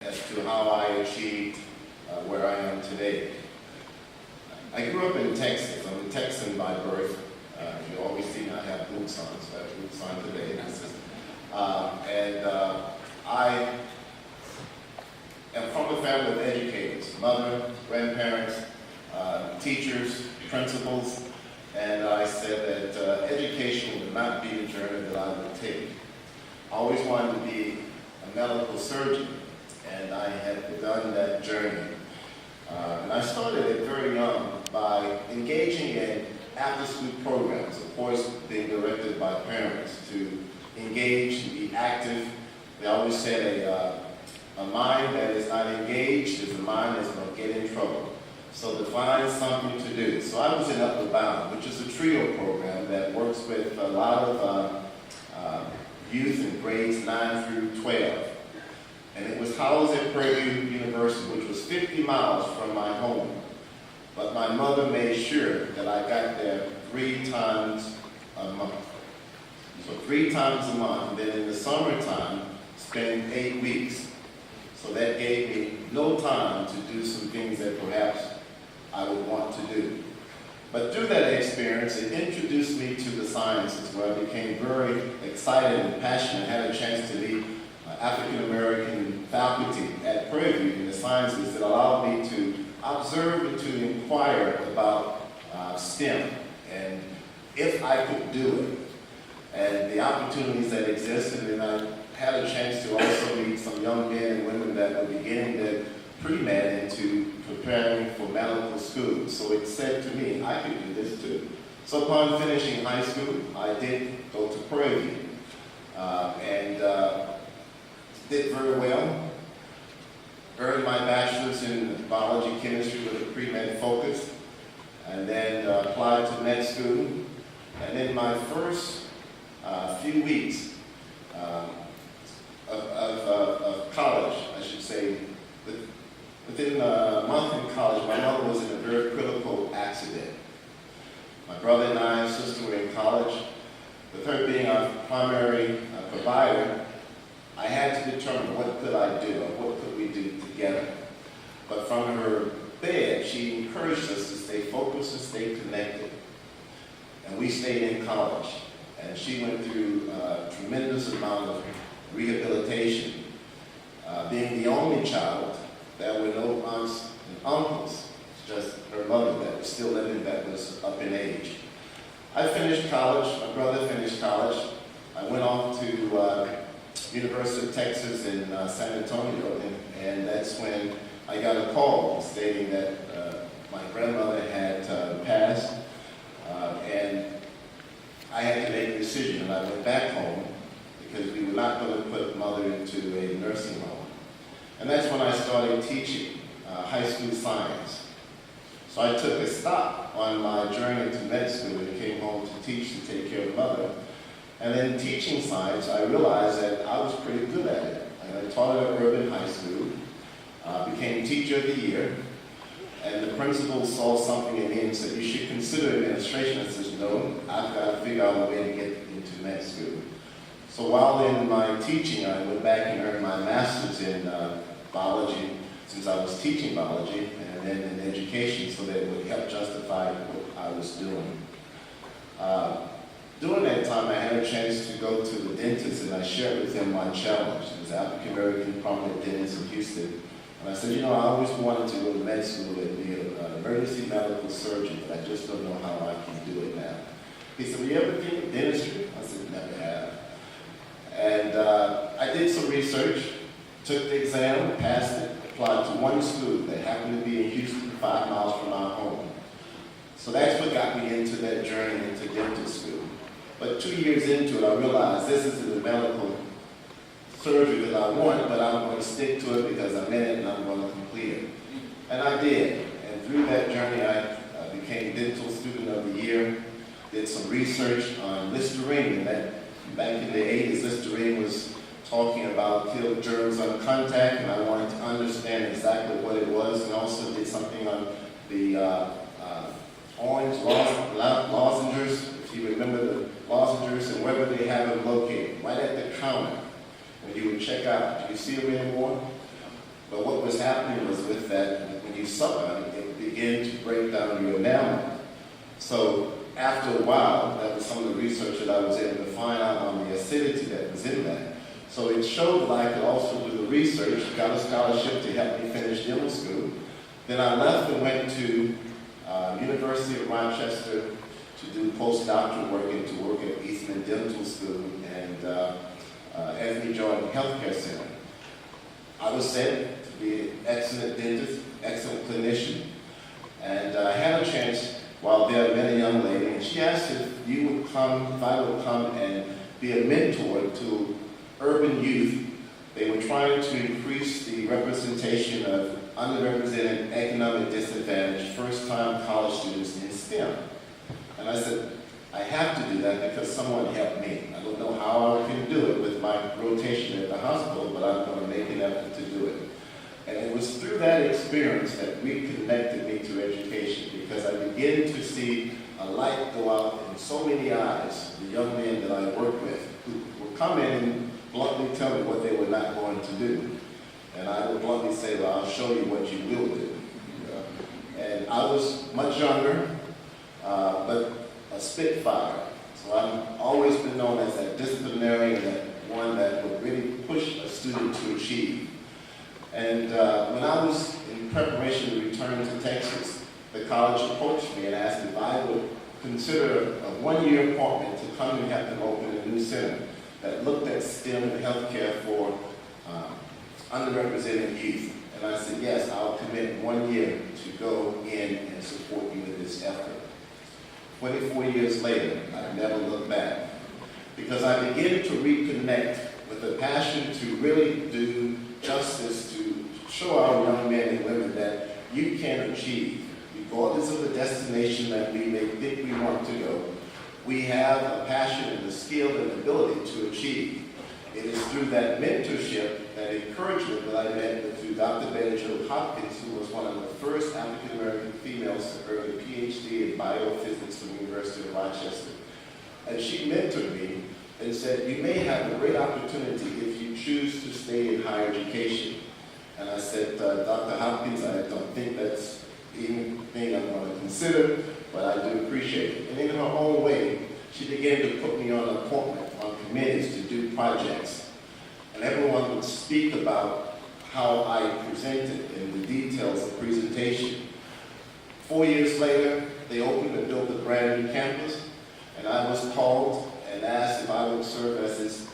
as to how I achieved where I am today. I grew up in Texas. I'm a Texan by birth. You always see me, I have boots on, so I have boots on today. I am from a family of educators, mother, grandparents, teachers, principals, and I said that education would not be the journey that I would take. I always wanted to be a medical surgeon, and I had begun that journey. And I started it very young by engaging in after-school programs, of course being directed by parents to engage and be active. They always said a mind that is not engaged is a mind that's going to get in trouble. So to find something to do. So I was in Upper Bound, which is a trio program that works with a lot of youth in grades 9 through 12. And it was housed at Purdue University, which was 50 miles from my home. But my mother made sure that I got there 3 times a month. So 3 times a month, and then in the summertime, spend 8 weeks. So that gave me no time to do some things that perhaps I would want to do. But through that experience, it introduced me to the sciences, where I became very excited and passionate. I had a chance to lead African-American faculty at Purdue in the sciences that allowed me to observe and to inquire about STEM and if I could do it and the opportunities that existed. And I had a chance to also meet some young men and women that were beginning their pre-med into preparing for medical school. So it said to me, I could do this too. So upon finishing high school, I did go to Purdue and did very well. Earned my bachelor's in biology, chemistry with a pre-med focus, and then applied to med school. And in my first few weeks of college, I should say, within a month in college, my mother was in a very critical accident. My brother and I and sister were in college. With her being our primary provider, I had to determine what could I do or what could we do together. But from her bed, she encouraged us to stay focused and stay connected. And we stayed in college. And she went through a tremendous amount of rehabilitation. Being the only child, there were no aunts and uncles, just her mother that was still living, that was up in age. I finished college, my brother finished college. I went off to University of Texas in San Antonio, and that's when I got a call stating that my grandmother had passed, and I had to make a decision, and I went back home because we were not going to put mother into a nursing home. And that's when I started teaching high school science. So I took a stop on my journey to med school and came home to teach and take care of mother. And then teaching science, I realized that I was pretty good at it. I taught at Urban High School, became teacher of the year, and the principal saw something in me and said, you should consider administration. I said, no, I've got to figure out a way to get into med school. So while in my teaching, I went back and earned my master's in biology, since I was teaching biology, and then in education, so that it would help justify what I was doing. During that time, I had a chance to go to the dentist, and I shared with him my challenge. He was an African-American prominent dentist in Houston. And I said, you know, I always wanted to go to med school and be an emergency medical surgeon, but I just don't know how I can do it now. He said, well, you ever think of dentistry? I said, never have. And I did some research, took the exam, passed it, applied to one school that happened to be in Houston, 5 miles from our home. So that's what got me into that journey into dental school. But 2 years into it, I realized this isn't the medical surgery that I want, but I'm going to stick to it because I'm in it and I'm going to complete it. And I did. And through that journey, I became Dental Student of the Year, did some research on Listerine, and that back in the 80s, Listerine was talking about killed germs on contact, and I wanted to understand exactly what it was, and also did something on the orange lozenges, if you remember the lozenges, and where would they have them located? Right at the counter when you would check out. Do you see them anymore? happened was with that, when you suck on it, it began to break down your enamel. So after a while, that was some of the research that I was able to find out on the acidity that was in that. So it showed that I could also do the research, got a scholarship to help me finish dental school. Then I left and went to University of Rochester to do postdoctoral work and to work at Eastman Dental School and Anthony Jordan Healthcare Center. I was said to be an excellent dentist, excellent clinician, and I had a chance while there met a young lady, and she asked if I would come and be a mentor to urban youth. They were trying to increase the representation of underrepresented, economic disadvantaged, first-time college students in STEM. And I said, I have to do that because someone helped me. I don't know how I can do it with my rotation at the hospital, but I'm going to make an effort to do it. And it was through that experience that reconnected me to education, because I began to see a light go out in so many eyes, the young men that I work with, who would come in and bluntly tell me what they were not going to do. And I would bluntly say, well, I'll show you what you will do. And I was much younger, but a spitfire. So I've always been known as that disciplinarian, that one that would really push a student to achieve. And when I was in preparation to return to Texas, the college approached me and asked if I would consider a one-year appointment to come and help them open a new center that looked at STEM and healthcare for underrepresented youth. And I said, yes, I'll commit 1 year to go in and support you in this effort. 24 years later, I've never looked back, because I began to reconnect with a passion to really do justice, to show our young men and women that you can achieve, regardless of the destination that we may think we want to go. We have a passion and the skill and ability to achieve. It is through that mentorship, that encouragement that I met through Dr. Betty Jo Hopkins, who was one of the first African-American females to earn a PhD in biophysics from the University of Rochester. And she mentored me and said, you may have a great opportunity if you choose to stay in higher education. And I said, Dr. Hopkins, I don't think that's anything I'm going to consider, but I do appreciate it. And in her own way, she began to put me on appointment, on committees to do projects. And everyone would speak about how I presented in the details of presentation. 4 years later, they opened and built a brand new campus, and I was called and asked if I would serve as this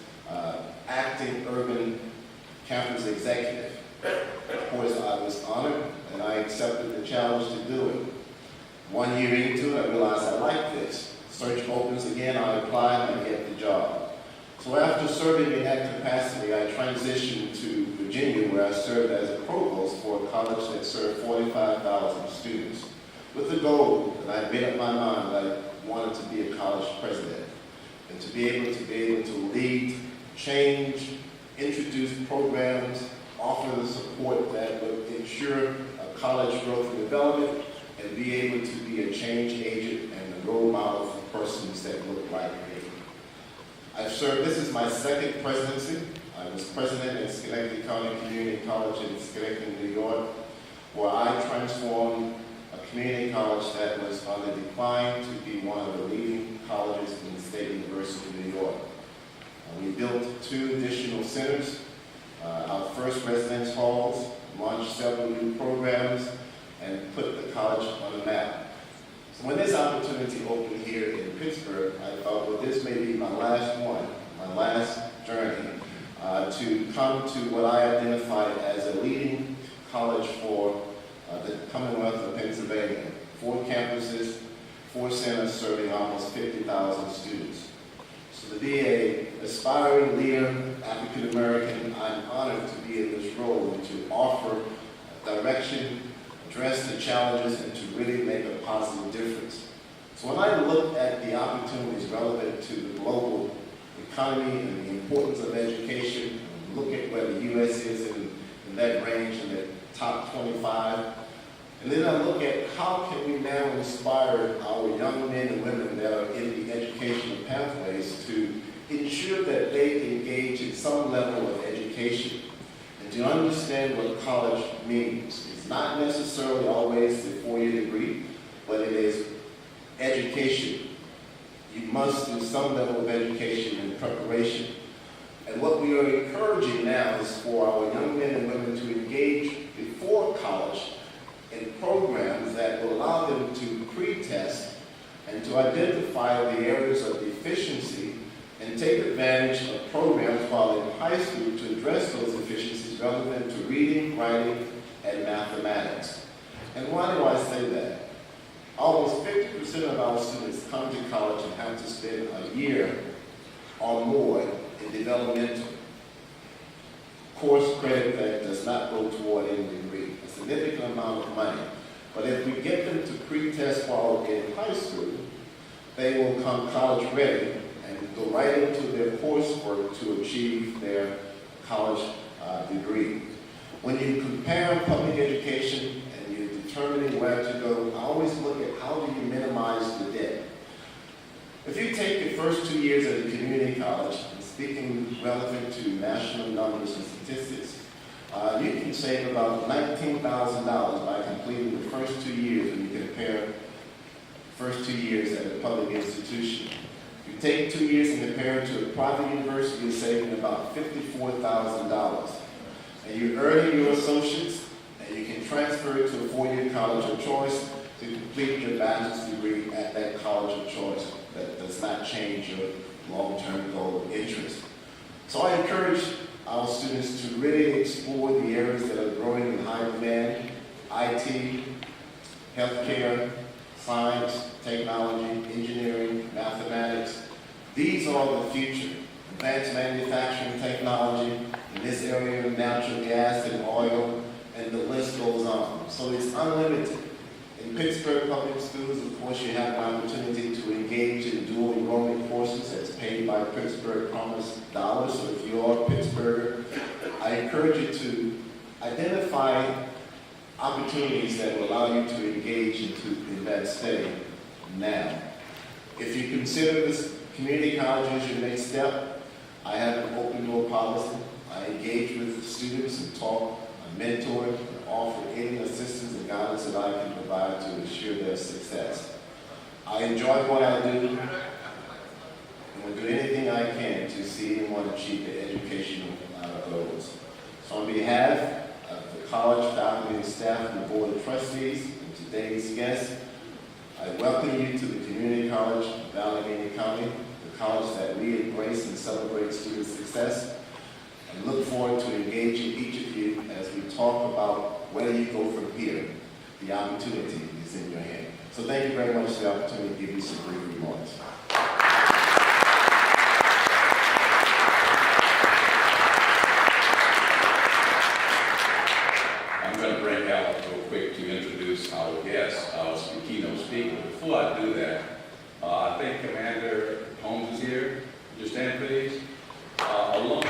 acting urban campus executive. Of course, I was honored, and I accepted the challenge to do it. 1 year into it, I realized I liked this. Search opens again, I apply, and I get the job. So after serving in that capacity, I transitioned to Virginia, where I served as a provost for a college that served 45,000 students, with the goal that I made up my mind that I wanted to be a college president, and to be able to lead, change, introduce programs, offer the support that would ensure a college growth and development, and be able to be a change agent and a role model for persons that look like me. I've served, this is my second presidency. I was president at Schenectady County Community College in Schenectady, New York, where I transformed a community college that was on the decline to be one of the leading colleges in the State University of New York. We built 2 additional centers, our first residence halls, launched several new programs, and put the college on the map. So when this opportunity opened here in Pittsburgh, I thought, well, this may be my last one, my last journey, to come to what I identified as a leading college for the Commonwealth of Pennsylvania. 4 campuses, 4 centers serving almost 50,000 students. So to be an aspiring leader, African American, I'm honored to be in this role and to offer direction, address the challenges, and to really make a positive difference. So when I look at the opportunities relevant to the global economy and the importance of education, look at where the U.S. is in that range, in the top 25, and then I look at how can we now inspire our young men and women that are in the educational pathways to ensure that they engage in some level of education and and to understand what college means. It's not necessarily always the four-year degree, but it is education. You must do some level of education and preparation. And what we are encouraging now is for our young men and women to engage before college in programs that will allow them to pre-test and to identify the areas of deficiency and take advantage of programs while in high school to address those deficiencies relevant to reading, writing, and mathematics. And why do I say that? Almost 50% of our students come to college and have to spend a year or more in developmental course credit that does not go toward any degree, a significant amount of money. But if we get them to pre-test while in high school, they will come college ready and go right into their coursework to achieve their college degree. When you compare public education and you're determining where to go, I always look at how do you minimize the debt. If you take the first 2 years at a community college, and speaking relevant to national numbers and statistics, you can save about $19,000 by completing the first 2 years when you compare first 2 years at a public institution. If you take 2 years and compare it to a private university, you're saving about $54,000. And you're earning your associates, and you can transfer it to a four-year college of choice to complete your bachelor's degree at that college of choice. That does not change your long-term goal of interest. So I encourage our students to really explore the areas that are growing in high demand: IT, healthcare, science, technology, engineering, mathematics. These are the future. Advanced manufacturing technology, in this area of natural gas and oil, and the list goes on. So it's unlimited. In Pittsburgh Public Schools, of course, you have an opportunity to engage in dual enrollment courses that's paid by Pittsburgh Promise dollars. So if you are a Pittsburgher, I encourage you to identify opportunities that will allow you to engage in that study now. If you consider this community college as your next step, I have an open door policy. I engage with students and talk, I mentor, and offer any assistance and guidance that I can provide to ensure their success. I enjoy what I do, and will do anything I can to see anyone achieve their educational goals. So on behalf of the college, faculty, and staff, and the Board of Trustees, and today's guests, I welcome you to the Community College of Allegheny County, the college that we embrace and celebrate student success. And look forward to engaging each of you as we talk about where you go from here. The opportunity is in your hand. So thank you very much for the opportunity to give you some brief remarks. I'm going to bring out real quick to introduce our guest, our keynote speaker. Before I do that, I think Commander Holmes is here. Would you stand, please? Along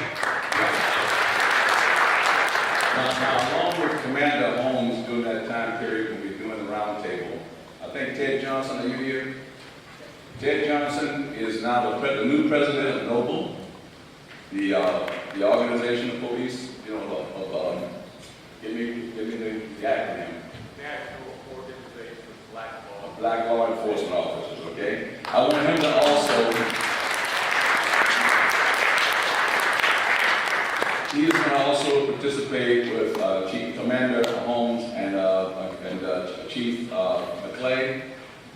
with Commander Holmes during that time period when we were doing the roundtable, I think Ted Johnson, are you here? Ted Johnson is now the new president of Noble, the organization of police, give me the acronym. National Organization of Black Law Enforcement Officers, okay? I want him to also, he is going to also participate with Chief Commander Holmes and Chief McClay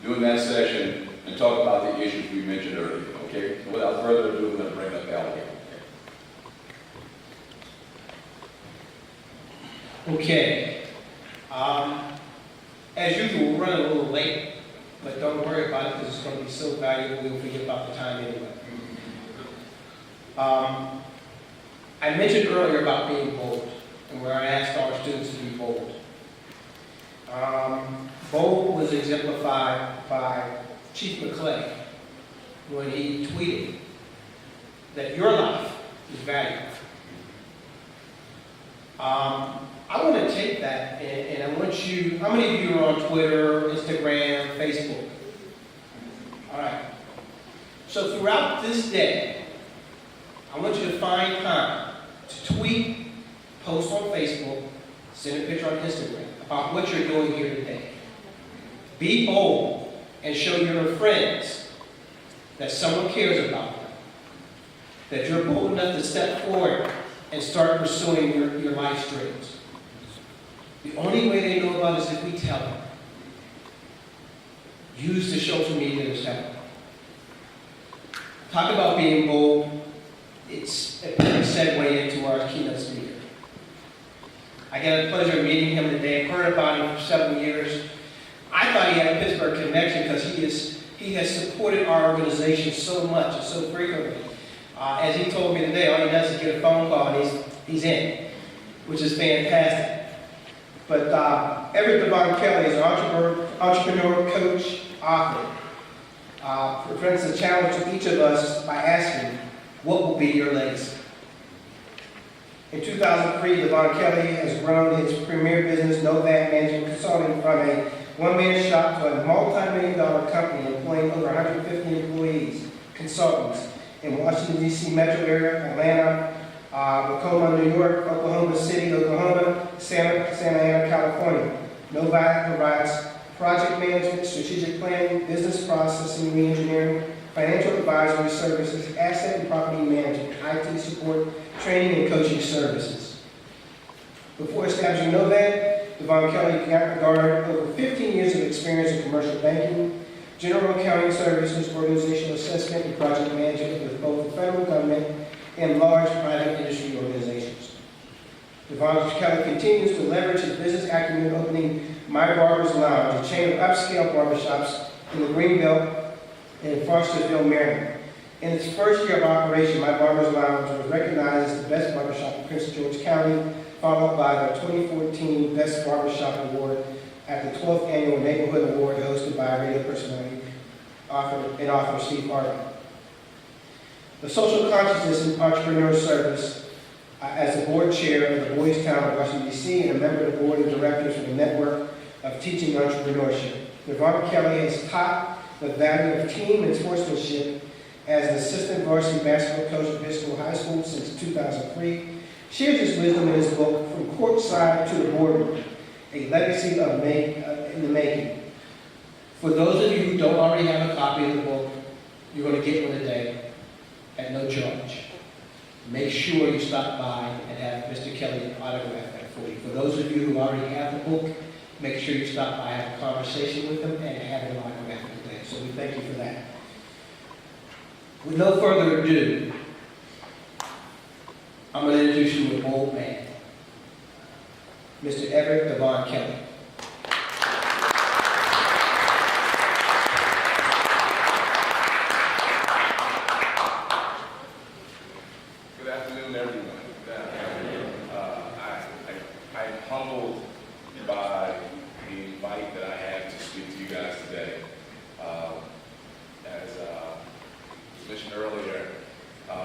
during that session and talk about the issues we mentioned earlier, okay? So without further ado, I'm going to bring up Allegheny. Okay. As usual, we're running a little late, but don't worry about it because it's going to be so valuable we'll forget about the time anyway. I mentioned earlier about being bold, and where I asked our students to be bold. Bold was exemplified by Chief McClay when he tweeted that your life is valuable. I want to take that and I want you, how many of you are on Twitter, Instagram, Facebook? All right. So throughout this day, I want you to find time to tweet, post on Facebook, send a picture on Instagram about what you're doing here today. Be bold and show your friends that someone cares about them, that you're bold enough to step forward and start pursuing your life dreams. The only way they know about it is if we tell them. Use the social media to tell them. Talk about being bold. It's a perfect segue into our keynote speaker. I got the pleasure of meeting him today. I've heard about him for several years. I thought he had a Pittsburgh connection because he has supported our organization so much and so frequently. As he told me today, all he does is get a phone call and he's in, which is fantastic. But Everett Devon Kelly is an entrepreneur, coach, author. Presents a challenge to each of us by asking, what will be your legacy? In 2003, Devon Kelly has grown his premier business, Novad Management Consulting, from a one-man shop to a multi-million-dollar company employing over 150 employees, consultants in Washington, D.C. metro area, Atlanta, Tacoma, New York, Oklahoma City, Oklahoma, Santa Ana, California. Novad provides project management, strategic planning, business processing, re-engineering, financial advisory services, asset and property management, IT support, training and coaching services. Before establishing Novad, Devon Kelly garnered over 15 years of experience in commercial banking, general accounting services, organizational assessment, and project management with both the federal government and large private industry organizations. Devon Kelly continues to leverage his business acumen, opening My Barber's Lounge, a chain of upscale barbershops in the Greenbelt in Fostersville, Maryland. In its first year of operation, My Barber's Lounge was recognized as the best barbershop in Prince George County, followed by the 2014 Best Barbershop Award at the 12th Annual Neighborhood Award hosted by radio personality author Steve Harvey. The Social Consciousness and Entrepreneur Service, as the board chair of the Boys Town of Washington, D.C., and a member of the board of directors for the Network of Teaching Entrepreneurship. Devon Kelly has taught the value of team and sportsmanship as an assistant varsity basketball coach at Episcopal High School since 2003. Shares his wisdom in his book, From Courtside to the Boardroom, a legacy in the making. For those of you who don't already have a copy of the book, you're going to get one today at no charge. Make sure you stop by and have Mr. Kelly autograph that for you. For those of you who already have the book, make sure you stop by, have a conversation with them, and have an autograph today. So we thank you for that. With no further ado, I'm going to introduce you to an old man, Mr. Everett Devon Kelly. Good afternoon, everyone. Good afternoon. I'm humbled by the invite that I have to speak to you guys today. As mentioned earlier,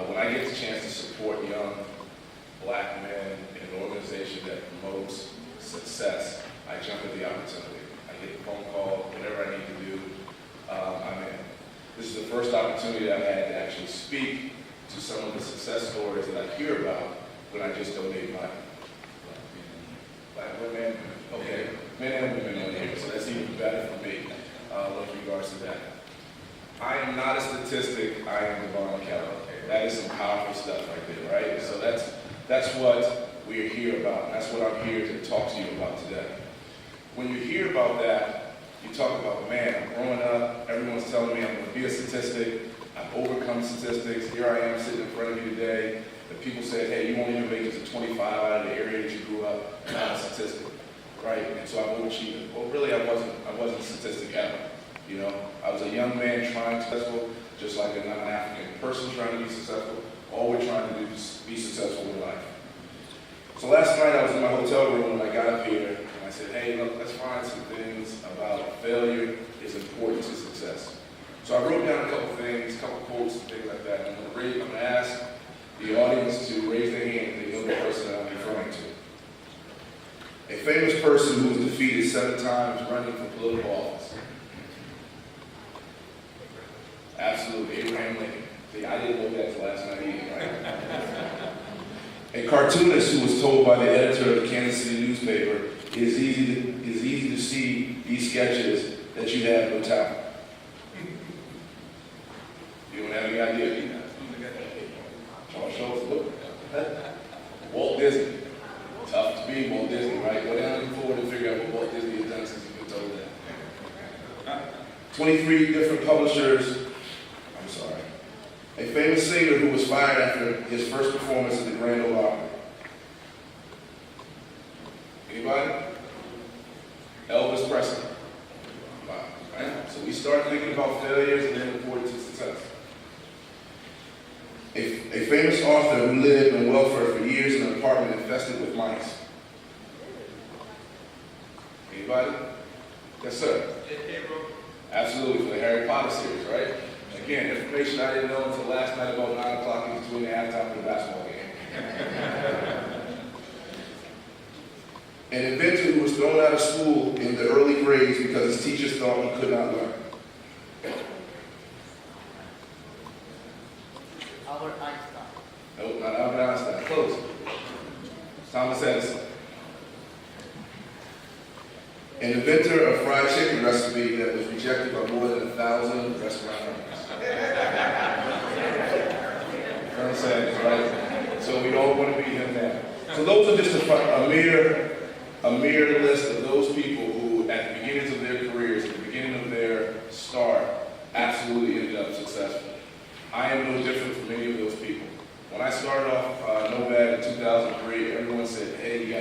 when I get the chance to support young black men in an organization that promotes success, I jump at the opportunity. I get a phone call, whatever I need to do, I'm in. This is the first opportunity I've had to actually speak to some of the success stories that I hear about when I just donate my black women, okay, men and women on here, so that's even better for me with regards to that. I am not a statistic, I am Devon Kelly. That is some powerful stuff right there, right? So that's what we're here about, and that's what I'm here to talk to you about today. When you hear about that, you talk about, man, I'm growing up, everyone's telling me I'm going to be a statistic, I've overcome statistics, here I am sitting in front of you today, and people said, hey, you won't even make it to 25 out of the area that you grew up, I'm not a statistic, right? And so I've overachieved. Well, really, I wasn't a statistic ever, you know? I was a young man trying to be successful, just like a non-African person trying to be successful. All we're trying to do is be successful in life. So last night I was in my hotel room when I got up here, and I said, hey, look, let's find some things about failure is important to success. So I wrote down a couple things, a couple quotes and things like that. I'm going to ask the audience to raise their hand if they know the person that I'm referring to. A famous person who was defeated 7 times running for political office. Absolutely, Abraham Lincoln. See, I didn't know that till last night either, right? A cartoonist who was told by the editor of the Kansas City newspaper, it is easy to see these sketches that you have no talent. You don't have any idea. Charles Schultz, look. Walt Disney. Tough to be Walt Disney, right? Go down and forward and figure out what Walt Disney has done since you've been told that. 23 different publishers. I'm sorry. A famous singer who was fired after his first performance at the Grand Ole Opry. Anybody? Elvis Presley. Wow. Right? So we start thinking about failures and then look forward to success. A famous author who lived in welfare for years in an apartment infested with mice. Anybody? Yes, sir. Absolutely, for the Harry Potter series, right? Again, information I didn't know until last night about 9 o'clock in between the halftime of the basketball game. An inventor who was thrown out of school in the early grades because his teachers thought he could not learn. Albert Einstein. Nope, not Albert Einstein. Close. Thomas Edison. An inventor of fried chicken recipe that was rejected by more than 1,000 restaurant owners. Colonel Sanders, right? So we don't want to be him now. So those are just a mere list of those people who, at the beginnings of their careers, at the beginning of their start, absolutely ended up successful. I am no different from any of those people. When I started off NOVAD in 2003, everyone said, hey, you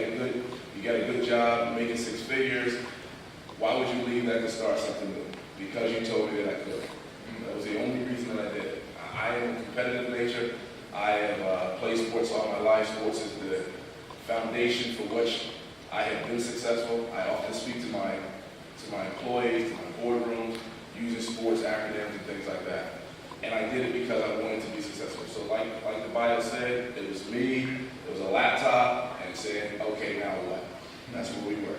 got a good job, making 6 figures. Why would you leave that to start something new? Because you told me that I could. That was the only reason that I did it. I am a competitive nature. I have played sports all my life. Sports is the foundation for which I have been successful. I often speak to my employees, to my boardrooms, using sports acronyms and things like that. And I did it because I wanted to be successful. So like the bio said, it was me, it was a laptop, and saying, okay, now what? And that's where we were.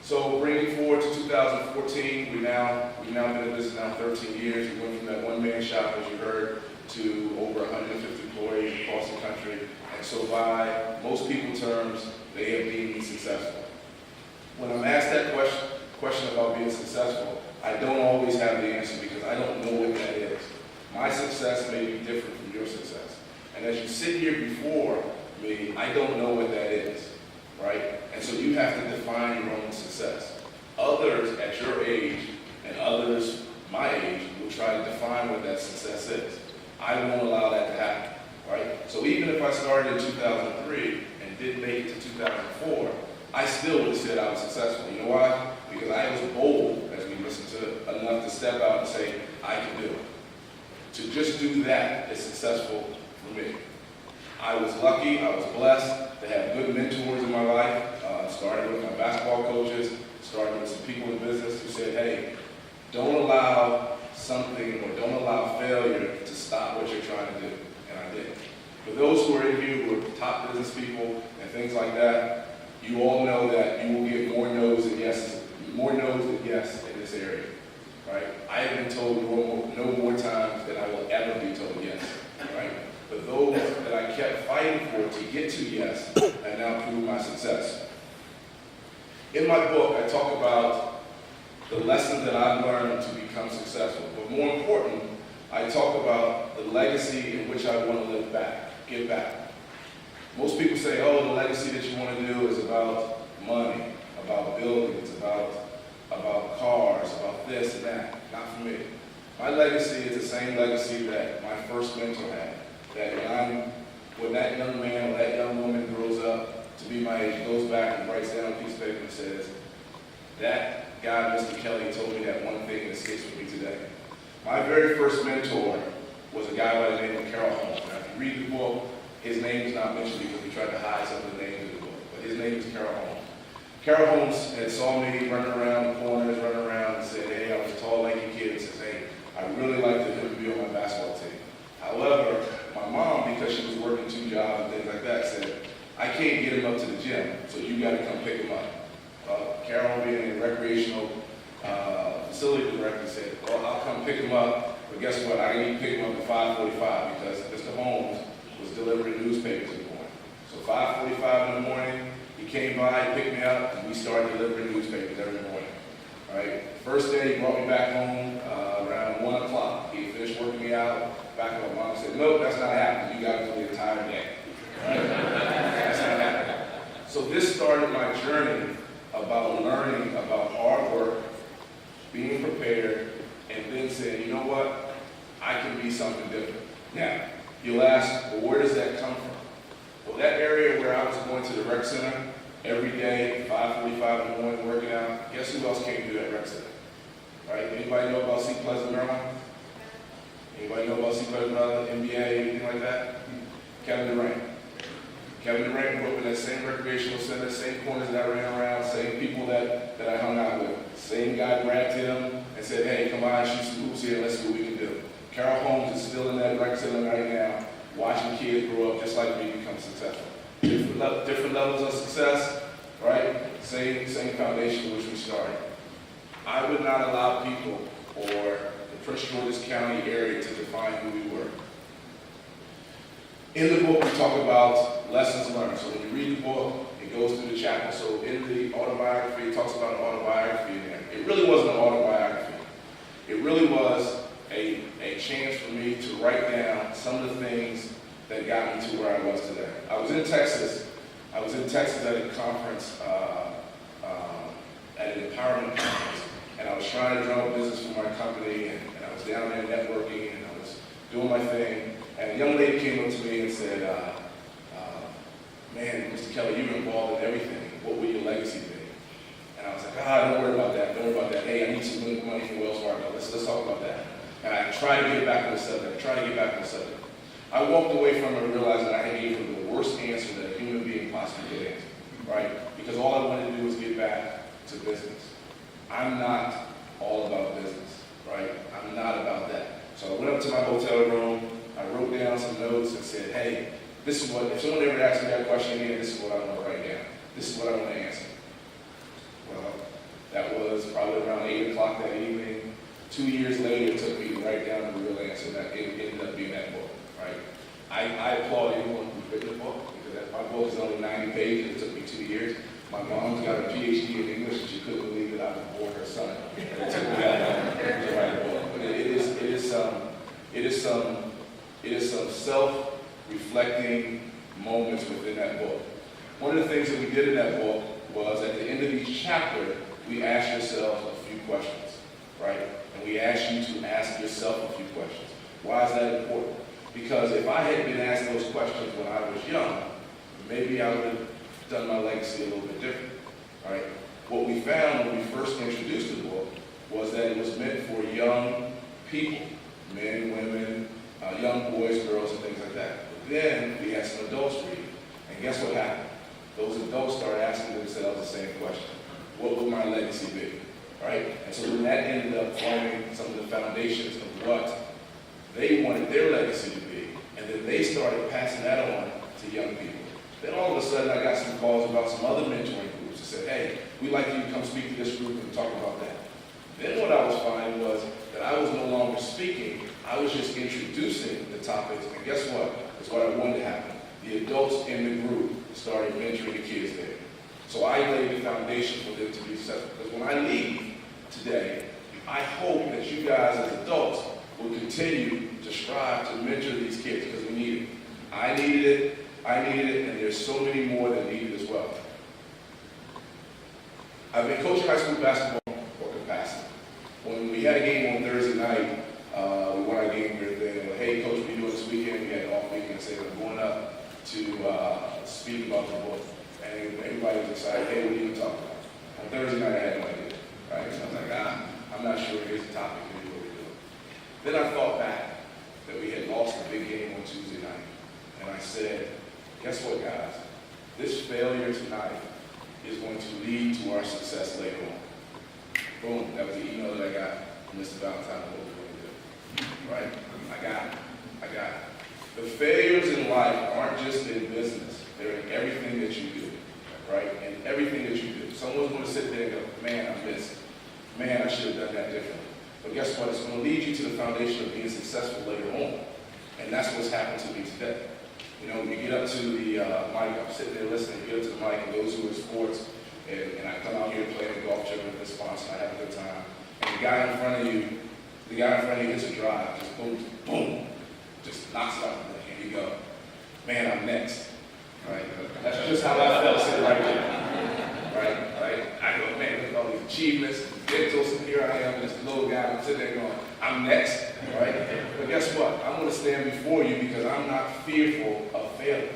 So bringing forward to 2014, we've now been in business now 13 years. We went from that one-man shop, as you heard, to over 150 employees across the country. And so by most people's terms, they have deemed me successful. When I'm asked that question about being successful, I don't always have the answer because I don't know what that is. My success may be different from your success. And as you sit here before me, I don't know what that is, right? And so you have to define your own success. Others at your age and others my age will try to define what that success is. I won't allow that to happen, right? So even if I started in 2003 and didn't make it to 2004, I still would have said I was successful. You know why? Because I was bold, as we listened to, enough to step out and say, I can do it. To just do that is successful for me. I was lucky, I was blessed to have good mentors in my life. Started with my basketball coaches, started with some people in business who said, hey, don't allow something or don't allow failure to stop what you're trying to do. And I did. For those who are in here who are top business people and things like that, you all know that you will get more no's than yes in this area, right? I have been told no more times than I will ever be told yes, right? But those that I kept fighting for to get to yes have now proved my success. In my book, I talk about the lessons that I've learned to become successful. But more important, I talk about the legacy in which I want to give back. Most people say, oh, the legacy that you want to do is about money, about buildings, about cars, about this and that. Not for me. My legacy is the same legacy that my first mentor had. That when that young man or that young woman grows up to be my age, goes back and writes down a piece of paper and says, that guy, Mr. Kelly, told me that one thing that sticks with me today. My very first mentor was a guy by the name of Carol Holmes. Now, if you read the book, his name is not mentioned because we tried to hide some of the names in the book, but his name is Carol Holmes. Carol Holmes had saw me running around the corners, running around, and said, hey, I was a tall, lanky kid, and says, hey, I really like him to be on my basketball team. However, my mom, because she was working 2 jobs and things like that, said, I can't get him up to the gym, so you got to come pick him up. Carol, being a recreational facility director, said, well, I'll come pick him up, but guess what? I need to pick him up at 5:45 because Mr. Holmes was delivering newspapers in the morning. So 5:45 in the morning, he came by, picked me up, and we started delivering newspapers every morning. Right? First day, he brought me back home around 1 o'clock. He finished working me out. Back up, mom said, "Nope, that's not happening. You got it for the entire day." Right? That's not happening. So this started my journey about learning about hard work, being prepared, and then saying, you know what? I can be something different. Now, you'll ask, well, where does that come from? Well, that area where I was going to the rec center every day, 5:45 in the morning, working out, guess who else came to that rec center? Right? Anybody know about Seat Pleasant, Maryland? Anybody know about Seat Pleasant, Maryland, NBA, anything like that? Kevin Durant. Kevin Durant grew up in that same recreational center, same corners that I ran around, same people that I hung out with. Same guy grabbed him and said, "Hey, come on, shoot some hoops here, let's see what we can do." Carol Holmes is still in that rec center right now, watching kids grow up just like me become successful. Different levels of success, right? Same foundation which we started. I would not allow people or the Prince George's County area to define who we were. In the book, we talk about lessons learned. So when you read the book, it goes through the chapter. So in the autobiography, it talks about an autobiography in there. It really wasn't an autobiography. It really was a chance for me to write down some of the things that got me to where I was today. I was in Texas at a conference, at an empowerment conference, and I was trying to drum up business for my company, and I was down there networking, and I was doing my thing, and a young lady came up to me and said, "Man, Mr. Kelly, you were involved in everything. What will your legacy be?" And I was like, "Don't worry about that. Don't worry about that. Hey, I need some money from Wells Fargo. Let's talk about that." And I tried to get back on the subject. I walked away from it and realized that I had given her the worst answer that a human being possibly could answer, right? Because all I wanted to do was get back to business. I'm not all about business, right? I'm not about that. So I went up to my hotel room, I wrote down some notes and said, "Hey, this is what, if someone ever asks me that question again, this is what I want to write down. This is what I want to answer." Well, that was probably around 8 o'clock that evening. 2 years later, it took me to write down the real answer, that it ended up being that book, right? I applaud anyone who's written a book, because my book is only 90 pages, it took me 2 years. My mom's got a PhD in English, and she couldn't believe that I was born her son. And it took me that long to write a book. But it is some self-reflecting moments within that book. One of the things that we did in that book was at the end of each chapter, we asked yourselves a few questions, right? And we asked you to ask yourself a few questions. Why is that important? Because if I had been asked those questions when I was young, maybe I would have done my legacy a little bit different, right? What we found when we first introduced the book was that it was meant for young people, men, women, young boys, girls, and things like that. But then we had some adults read, and guess what happened? Those adults started asking themselves the same question: what would my legacy be, right? And so then that ended up forming some of the foundations of what they wanted their legacy to be, and then they started passing that on to young people. Then all of a sudden, I got some calls about some other mentoring groups that said, "Hey, we'd like you to come speak to this group and talk about that." Then what I was finding was that I was no longer speaking, I was just introducing the topics, and guess what? That's what I wanted to happen. The adults in the group started mentoring the kids there. So I laid the foundation for them to be successful. Because when I leave today, I hope that you guys as adults will continue to strive to mentor these kids, because we need it. I needed it, and there's so many more that need it as well. I've been coaching high school basketball for capacity. When we had a game on Thursday night, we won our game, we were there, well, "Hey, coach, what are you doing this weekend?" We had an off weekend, and said, "I'm going up to speak about the book." And everybody was excited. "Hey, what are you going to talk about?" On Thursday night, I had no idea, right? So I was like, I'm not sure. Here's the topic, here's what we're doing. Then I thought back that we had lost a big game on Tuesday night. And I said, guess what, guys? This failure tonight is going to lead to our success later on. Boom, that was the email that I got from Mr. Valentine. What we're going to do, right? I got it. The failures in life aren't just in business. They're in everything that you do, right? In everything that you do. Someone's going to sit there and go, "Man, I missed. Man, I should have done that differently." But guess what? It's going to lead you to the foundation of being successful later on. And that's what's happened to me today. You know, when you get up to the mic, I'm sitting there listening, you get up to the mic and goes through sports, and I come out here to play in the golf tournament with this sponsor, I have a good time. And the guy in front of you hits a drive, just boom, boom, just knocks it out. Here you go. Man, I'm next. Right? That's just how I felt sitting right there. Right? I go, man, look at all these achievements, mentors, and here I am, this little guy, I'm sitting there going, I'm next. Right? But guess what? I'm going to stand before you because I'm not fearful of failure.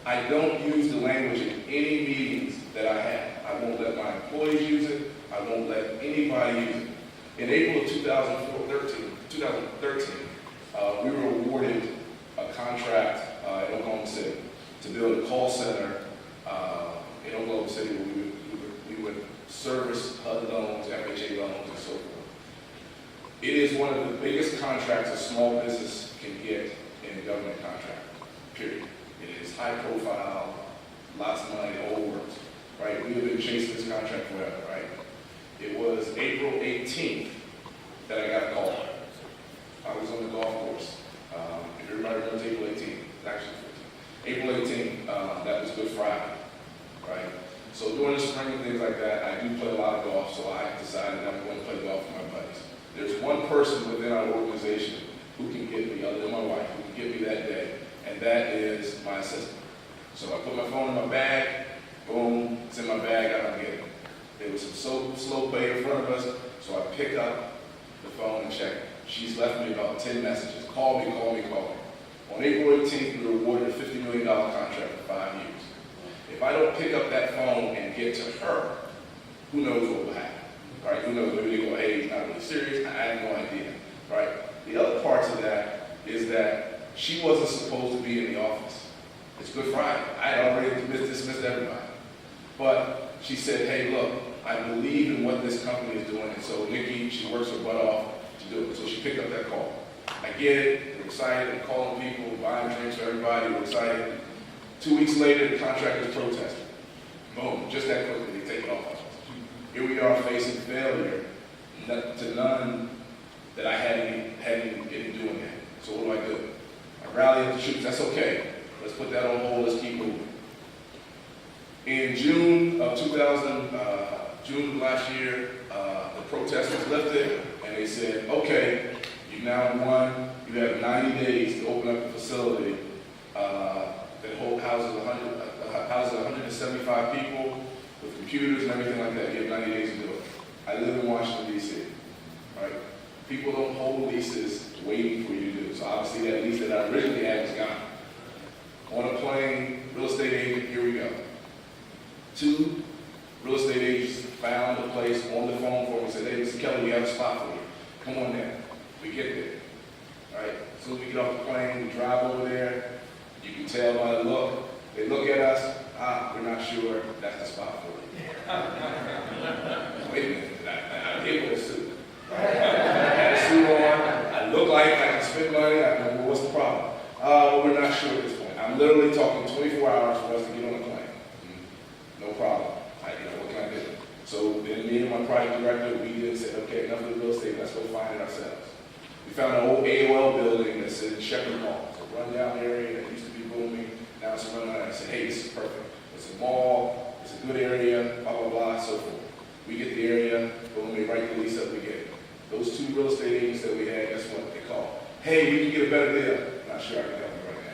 I don't use the language in any meetings that I have. I won't let my employees use it. I won't let anybody use it. In April of 2013, we were awarded a contract in Oklahoma City to build a call center in Oklahoma City where we would service HUD loans, FHA loans, and so forth. It is one of the biggest contracts a small business can get in a government contract, period. It is high profile, lots of money, the whole works, right? We have been chasing this contract forever, right? It was April 18th that I got a call. I was on the golf course. If everybody remembers April 18th, it's actually 15th. April 18th, that was Good Friday, right? So during the spring and things like that, I do play a lot of golf, so I decided I'm going to play golf with my buddies. There's one person within our organization who can get me, other than my wife, who can get me that day, and that is my assistant. So I put my phone in my bag, boom, it's in my bag, I don't get it. There was some slow play in front of us, so I pick up the phone and check. She's left me about 10 messages. Call me, call me, call me. On April 18th, we were awarded a $50 million contract for 5 years. If I don't pick up that phone and get to her, who knows what will happen, right? Who knows, maybe they go, hey, he's not really serious, I have no idea, right? The other parts of that is that she wasn't supposed to be in the office. It's Good Friday. I had already dismissed everybody. But she said, hey, look, I believe in what this company is doing, and so Nikki, she works her butt off to do it. So she picked up that call. I get it, we're excited, I'm calling people, buying drinks for everybody, we're excited. 2 weeks later, the contractors protested. Boom, just that quickly, they take it off of us. Here we are facing failure to none that I hadn't been doing that. So what do? I rally up the troops, that's okay. Let's put that on hold, let's keep moving. In June of last year, the protest was lifted, and they said, okay, you've now won, you have 90 days to open up a facility that houses 175 people with computers and everything like that. You have 90 days to do it. I live in Washington, D.C., right? People don't hold leases waiting for you to do it. So obviously that lease that I originally had was gone. On a plane, real estate agent, here we go. 2 real estate agents found a place on the phone for me, said, hey, Mr. Kelly, we have a spot for you. Come on down. We get there. All right? As soon as we get off the plane, we drive over there. You can tell by the look. They look at us. We're not sure that's the spot for you. Wait a minute. I'm here with a suit. I had a suit on. I look like I can spend money. I know, well, what's the problem? We're not sure at this point. I'm literally talking 24 hours for us to get on the plane. No problem. What can I do? So then me and my project director, we did say, okay, enough of the real estate, let's go find it ourselves. We found an old AOL building that's in Shepherd Mall. It's a rundown area that used to be booming. Now it's a rundown. I said, hey, this is perfect. It's a mall, it's a good area, blah, blah, blah, so forth. We get the area, boom, we write the lease up, we get it. Those 2 real estate agents that we had, guess what they called? Hey, we can get a better deal. Not sure I can help you right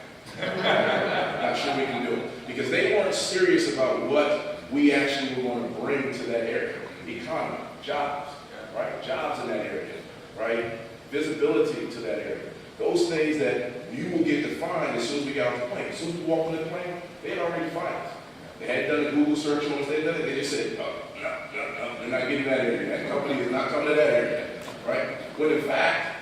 now. Not sure we can do it. Because they weren't serious about what we actually were going to bring to that area. The economy, jobs, right? Jobs in that area, right? Visibility to that area. Those things that you will get defined as soon as we got off the plane. As soon as we walked on the plane, they had already defined us. They hadn't done a Google search on us, they had done it, they just said, no, they're not getting that area. That company is not coming to that area, right? When in fact,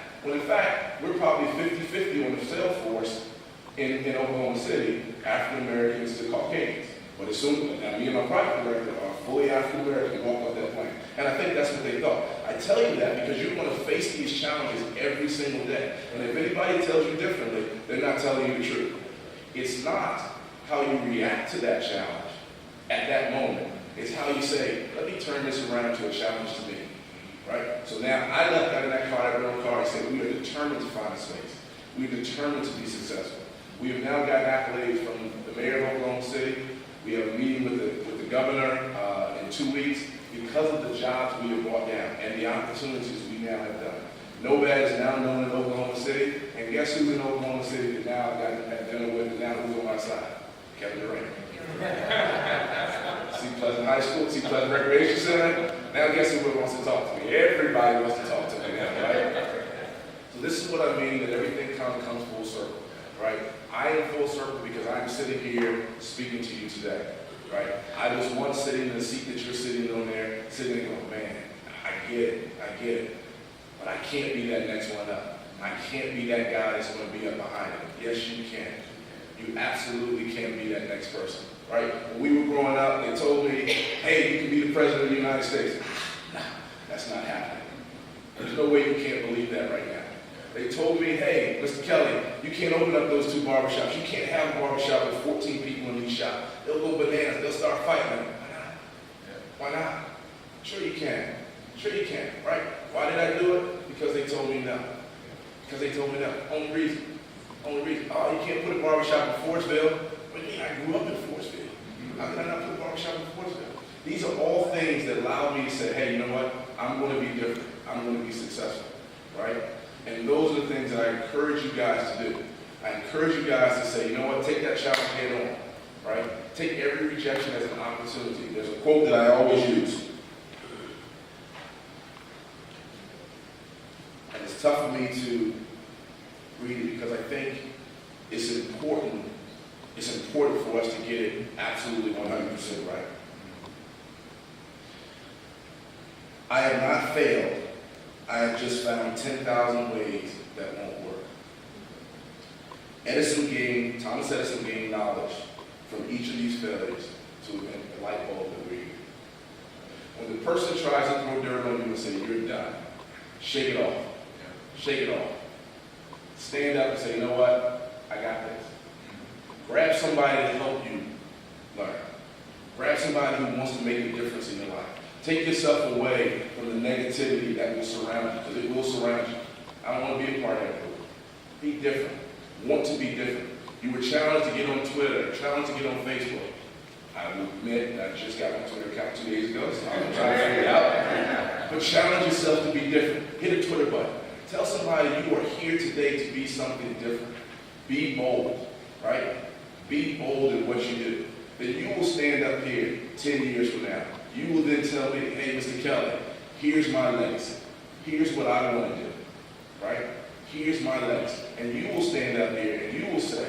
we're probably 50-50 on the sales force in Oklahoma City, African Americans to Caucasians. But as soon, now me and my project director are fully African American, walk off that plane. And I think that's what they thought. I tell you that because you're going to face these challenges every single day. And if anybody tells you differently, they're not telling you the truth. It's not how you react to that challenge at that moment. It's how you say, let me turn this around to a challenge to me. Right? So now I left out of that car, I got in the car, I said, we are determined to find a space. We're determined to be successful. We have now gotten accolades from the mayor of Oklahoma City. We have a meeting with the governor in 2 weeks because of the jobs we have brought down and the opportunities we now have done. NOVAD is now known in Oklahoma City, and guess who's in Oklahoma City that now I got to have dinner with and now who's on my side? Kevin Durant. See Pleasant High School, see Pleasant Recreation Center. Now guess who wants to talk to me? Everybody wants to talk to me now, right? So this is what I mean, that everything comes full circle, right? I am full circle because I'm sitting here speaking to you today, right? I was once sitting in the seat that you're sitting on there, sitting there going, man, I get it. But I can't be that next one up. I can't be that guy that's going to be up behind him. Yes, you can. You absolutely can be that next person, right? When we were growing up, they told me, hey, you can be the president of the United States. No, that's not happening. There's no way you can't believe that right now. They told me, hey, Mr. Kelly, you can't open up those 2 barbershops. You can't have a barbershop with 14 people in each shop. They'll go bananas. They'll start fighting. Why not? Why not? Sure you can. Sure you can, right? Why did I do it? Because they told me no. Because they told me no. Only reason. Oh, you can't put a barbershop in Forestville. What do you mean? I grew up in Forestville. How can I not put a barbershop in Forestville? These are all things that allow me to say, hey, you know what? I'm going to be different. I'm going to be successful, right? And those are the things that I encourage you guys to do. I encourage you guys to say, you know what? Take that challenge head on, right? Take every rejection as an opportunity. There's a quote that I always use. And it's tough for me to read it because I think it's important for us to get it absolutely 100% right. I have not failed. I have just found 10,000 ways that won't work. Thomas Edison gained knowledge from each of these failures to invent the light bulb that we're using. When the person tries to throw dirt on you and say, you're done, shake it off. Shake it off. Stand up and say, you know what? I got this. Grab somebody to help you learn. Grab somebody who wants to make a difference in your life. Take yourself away from the negativity that will surround you, because it will surround you. I don't want to be a part of that group. Be different. Want to be different. You were challenged to get on Twitter, challenged to get on Facebook. I will admit that I just got my Twitter account 2 days ago, so I'm trying to figure it out. But challenge yourself to be different. Hit a Twitter button. Tell somebody you are here today to be something different. Be bold, right? Be bold in what you do. Then you will stand up here 10 years from now. You will then tell me, hey, Mr. Kelly, here's my legacy. Here's what I want to do, right? Here's my legacy. And you will stand up here and you will say,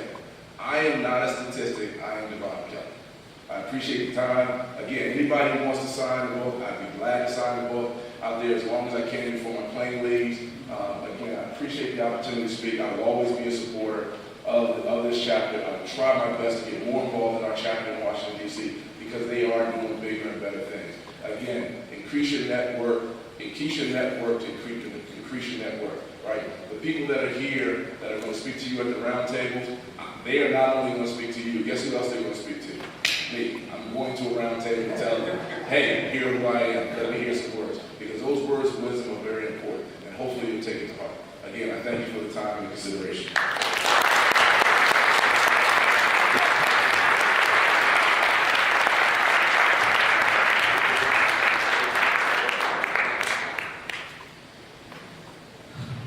I am not a statistic, I am Devon Kelly. I appreciate the time. Again, anybody who wants to sign the book, I'd be glad to sign the book out there as long as I can before my playing leagues. Again, I appreciate the opportunity to speak. I will always be a supporter of this chapter. I will try my best to get more involved in our chapter in Washington, D.C., because they are doing bigger and better things. Again, increase your network to increase your network, right? The people that are here that are going to speak to you at the roundtables, they are not only going to speak to you, guess who else they're going to speak to? Me. I'm going to a roundtable and tell them, hey, here who I am. Let me hear some words. Because those words of wisdom are very important. And hopefully you'll take it to heart. Again, I thank you for the time and consideration.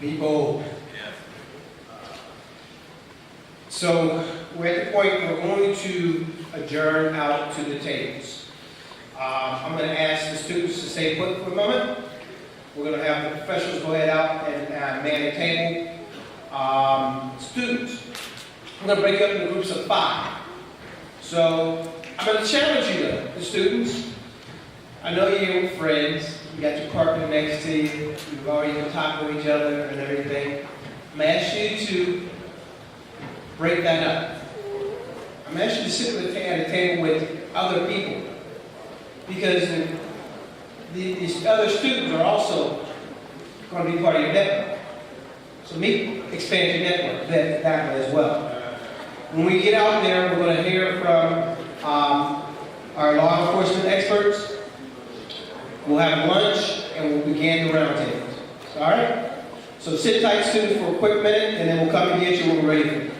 Be bold. So we're at the point we're going to adjourn out to the tables. I'm going to ask the students to stay put for a moment. We're going to have the professionals go ahead out and man the table. Students, I'm going to break up into groups of 5. So I'm going to challenge you though, the students. I know you're here with friends. You got your partner next to you. You've already been talking to each other and everything. I'm going to ask you to break that up. I'm going to ask you to sit at a table with other people. Because these other students are also going to be part of your network. So expand your network that way as well. When we get out there, we're going to hear from our law enforcement experts. We'll have lunch and we'll begin the roundtables. All right? So sit tight, students, for a quick minute, and then we'll come and get you when we're ready for you.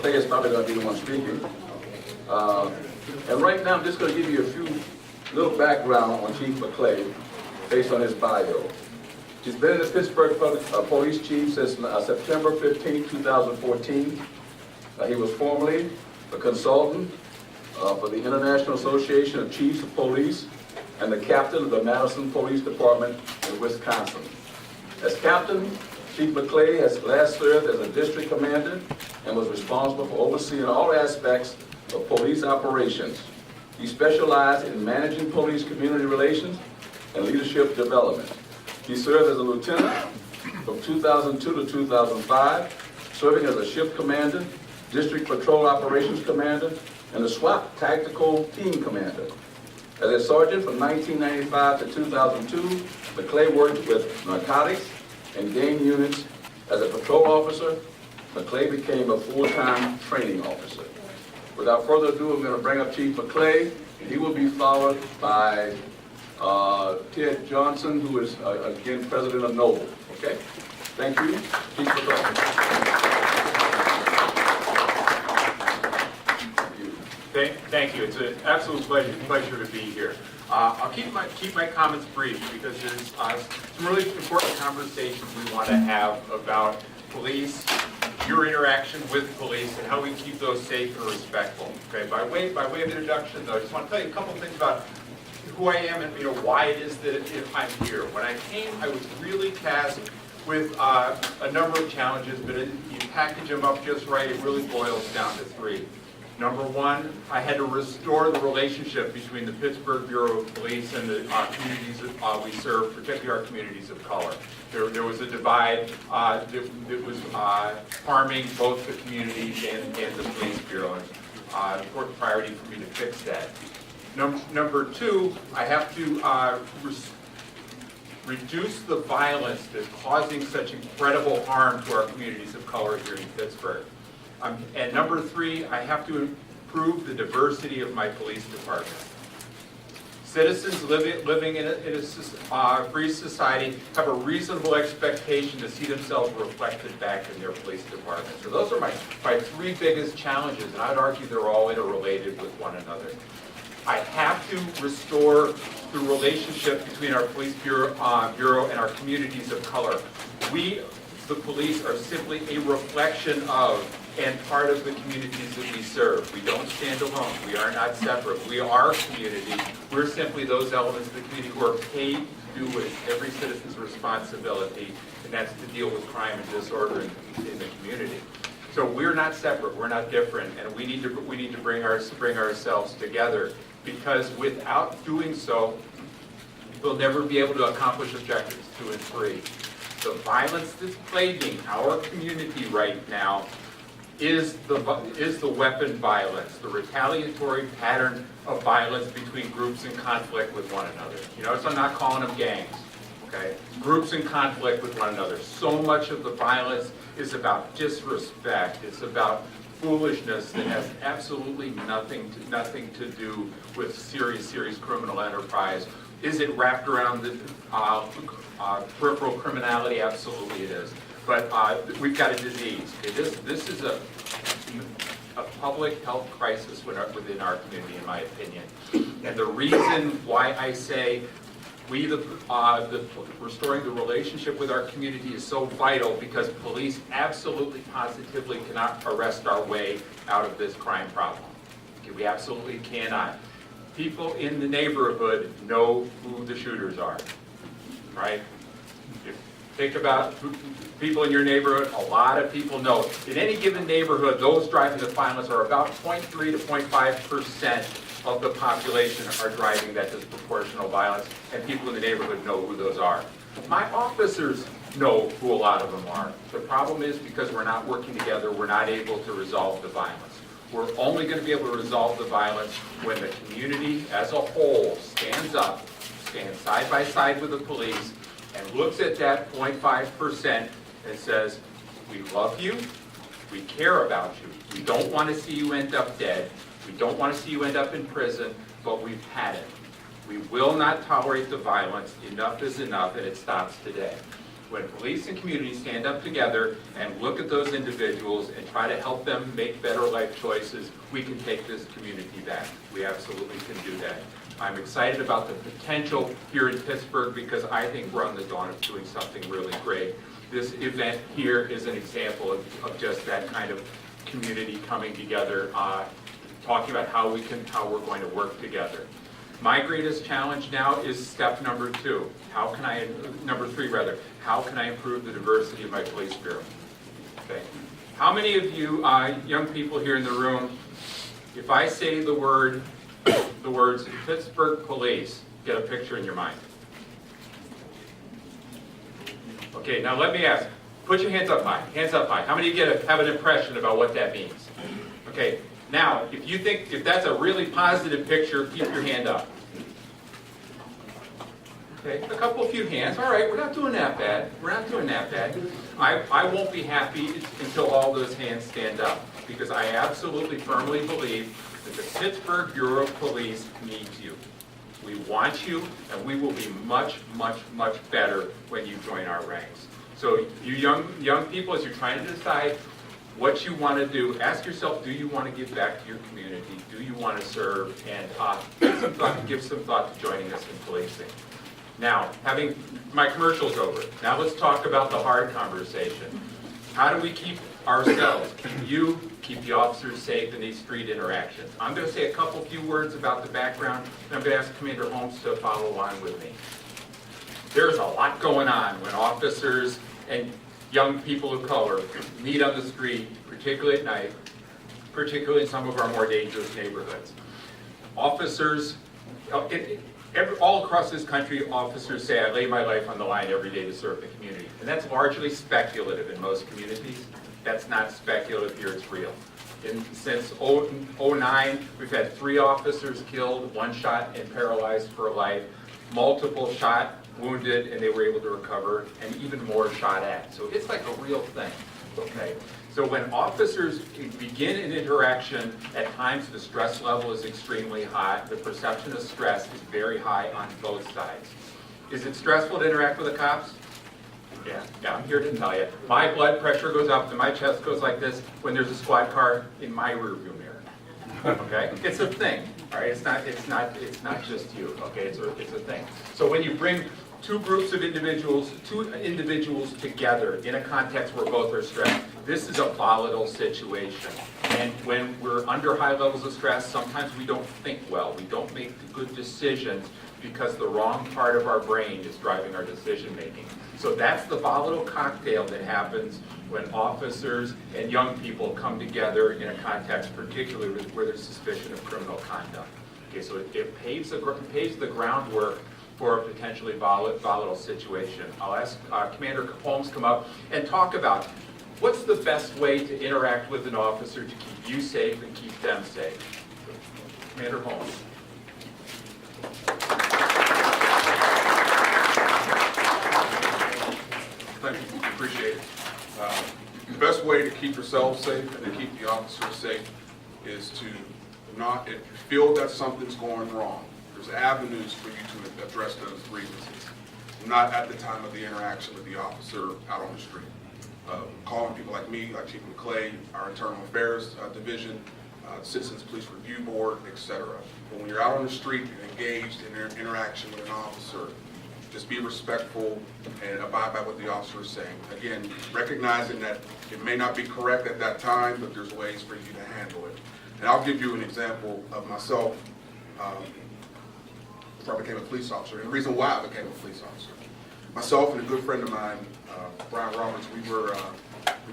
McClay is probably going to be the one speaking. And right now, I'm just going to give you a few little background on Chief McClay based on his bio. He's been in the Pittsburgh Police Chief since September 15, 2014. He was formerly a consultant for the International Association of Chiefs of Police and the captain of the Madison Police Department in Wisconsin. As captain, Chief McClay has last served as a district commander and was responsible for overseeing all aspects of police operations. He specialized in managing police community relations and leadership development. He served as a lieutenant from 2002 to 2005, serving as a ship commander, district patrol operations commander, and the SWAT tactical team commander. As a sergeant from 1995 to 2002, McClay worked with narcotics and gang units. As a patrol officer, McClay became a full-time training officer. Without further ado, I'm going to bring up Chief McClay, and he will be followed by Ted Johnson, who is, again, president of Noble. Okay? Thank you. Chief McClay. Thank you. It's an absolute pleasure to be here. I'll keep my comments brief because there's some really important conversations we want to have about police, your interaction with police, and how we keep those safe and respectful. Okay. By way of introduction, though, I just want to tell you a couple things about who I am and why it is that I'm here. When I came, I was really tasked with a number of challenges, but you package them up just right, it really boils down to three. Number one, I had to restore the relationship between the Pittsburgh Bureau of Police and the communities that we serve, particularly our communities of color. There was a divide that was harming both the communities and the police bureau. And important priority for me to fix that. Number two, I have to reduce the violence that's causing such incredible harm to our communities of color here in Pittsburgh. And number three, I have to improve the diversity of my police department. Citizens living in a free society have a reasonable expectation to see themselves reflected back in their police department. So those are my three biggest challenges, and I'd argue they're all interrelated with one another. I have to restore the relationship between our police bureau and our communities of color. We, the police, are simply a reflection of and part of the communities that we serve. We don't stand alone. We are not separate. We are a community. We're simply those elements of the community who are paid to do what is every citizen's responsibility, and that's to deal with crime and disorder in the community. So we're not separate. We're not different, and we need to bring ourselves together, because without doing so, we'll never be able to accomplish objectives 2 and 3. The violence that's plaguing our community right now is the weapon violence, the retaliatory pattern of violence between groups in conflict with one another. You notice I'm not calling them gangs, okay? Groups in conflict with one another. So much of the violence is about disrespect. It's about foolishness that has absolutely nothing to do with serious criminal enterprise. Is it wrapped around the peripheral criminality? Absolutely it is. But we've got a disease. Okay? This is a public health crisis within our community, in my opinion. And the reason why I say restoring the relationship with our community is so vital, because police absolutely, positively cannot arrest our way out of this crime problem. Okay, we absolutely cannot. People in the neighborhood know who the shooters are, right? Think about people in your neighborhood. A lot of people know. In any given neighborhood, those driving the violence are about 0.3 to 0.5% of the population are driving that disproportional violence, and people in the neighborhood know who those are. My officers know who a lot of them are. The problem is, because we're not working together, we're not able to resolve the violence. We're only going to be able to resolve the violence when the community as a whole stands up, stands side by side with the police, and looks at that 0.5% and says, we love you, we care about you, we don't want to see you end up dead, we don't want to see you end up in prison, but we've had it. We will not tolerate the violence. Enough is enough, and it stops today. When police and community stand up together and look at those individuals and try to help them make better life choices, we can take this community back. We absolutely can do that. I'm excited about the potential here in Pittsburgh because I think we're on the dawn of doing something really great. This event here is an example of just that kind of community coming together, talking about how we're going to work together. My greatest challenge now is step number three rather. How can I improve the diversity of my police bureau? Okay. How many of you young people here in the room, if I say the words Pittsburgh Police, get a picture in your mind? Okay, now let me ask, put your hands up high, How many of you have an impression about what that means? Okay, now, if that's a really positive picture, keep your hand up. Okay, a few hands. All right, we're not doing that bad. I won't be happy until all those hands stand up because I absolutely firmly believe that the Pittsburgh Bureau of Police needs you. We want you, and we will be much, much, much better when you join our ranks. So you young people, as you're trying to decide what you want to do, ask yourself, do you want to give back to your community? Do you want to serve? And give some thought to joining us in policing. Now, having my commercials over, now let's talk about the hard conversation. How do we keep ourselves, keep the officers safe in these street interactions? I'm going to say a few words about the background, and I'm going to ask Commander Holmes to follow on with me. There's a lot going on when officers and young people of color meet on the street, particularly at night, particularly in some of our more dangerous neighborhoods. Officers, all across this country, officers say, I lay my life on the line every day to serve the community. And that's largely speculative in most communities. That's not speculative here, it's real. Since 2009, we've had 3 officers killed, 1 shot and paralyzed for life, multiple shot, wounded, and they were able to recover, and even more shot at. So it's like a real thing, okay? So when officers begin an interaction, at times the stress level is extremely high. The perception of stress is very high on both sides. Is it stressful to interact with the cops? Yeah, I'm here to tell you. My blood pressure goes up and my chest goes like this when there's a squad car in my rearview mirror. Okay, it's a thing. All right, it's not just you. Okay, it's a thing. So when you bring two individuals together in a context where both are stressed, this is a volatile situation. And when we're under high levels of stress, sometimes we don't think well. We don't make good decisions because the wrong part of our brain is driving our decision making. So that's the volatile cocktail that happens when officers and young people come together in a context, particularly where there's suspicion of criminal conduct. Okay, so it paves the groundwork for a potentially volatile situation. I'll ask Commander Holmes come up and talk about what's the best way to interact with an officer to keep you safe and keep them safe. Commander Holmes. Thank you. Appreciate it. The best way to keep yourself safe and to keep the officers safe is to not, if you feel that something's going wrong, there's avenues for you to address those grievances, not at the time of the interaction with the officer out on the street. Calling people like me, like Chief McClay, our Internal Affairs Division, Citizens Police Review Board, etc. But when you're out on the street and engaged in an interaction with an officer, just be respectful and abide by what the officer is saying. Again, recognizing that it may not be correct at that time, but there's ways for you to handle it. And I'll give you an example of myself before I became a police officer, and the reason why I became a police officer. Myself and a good friend of mine, Brian Roberts, we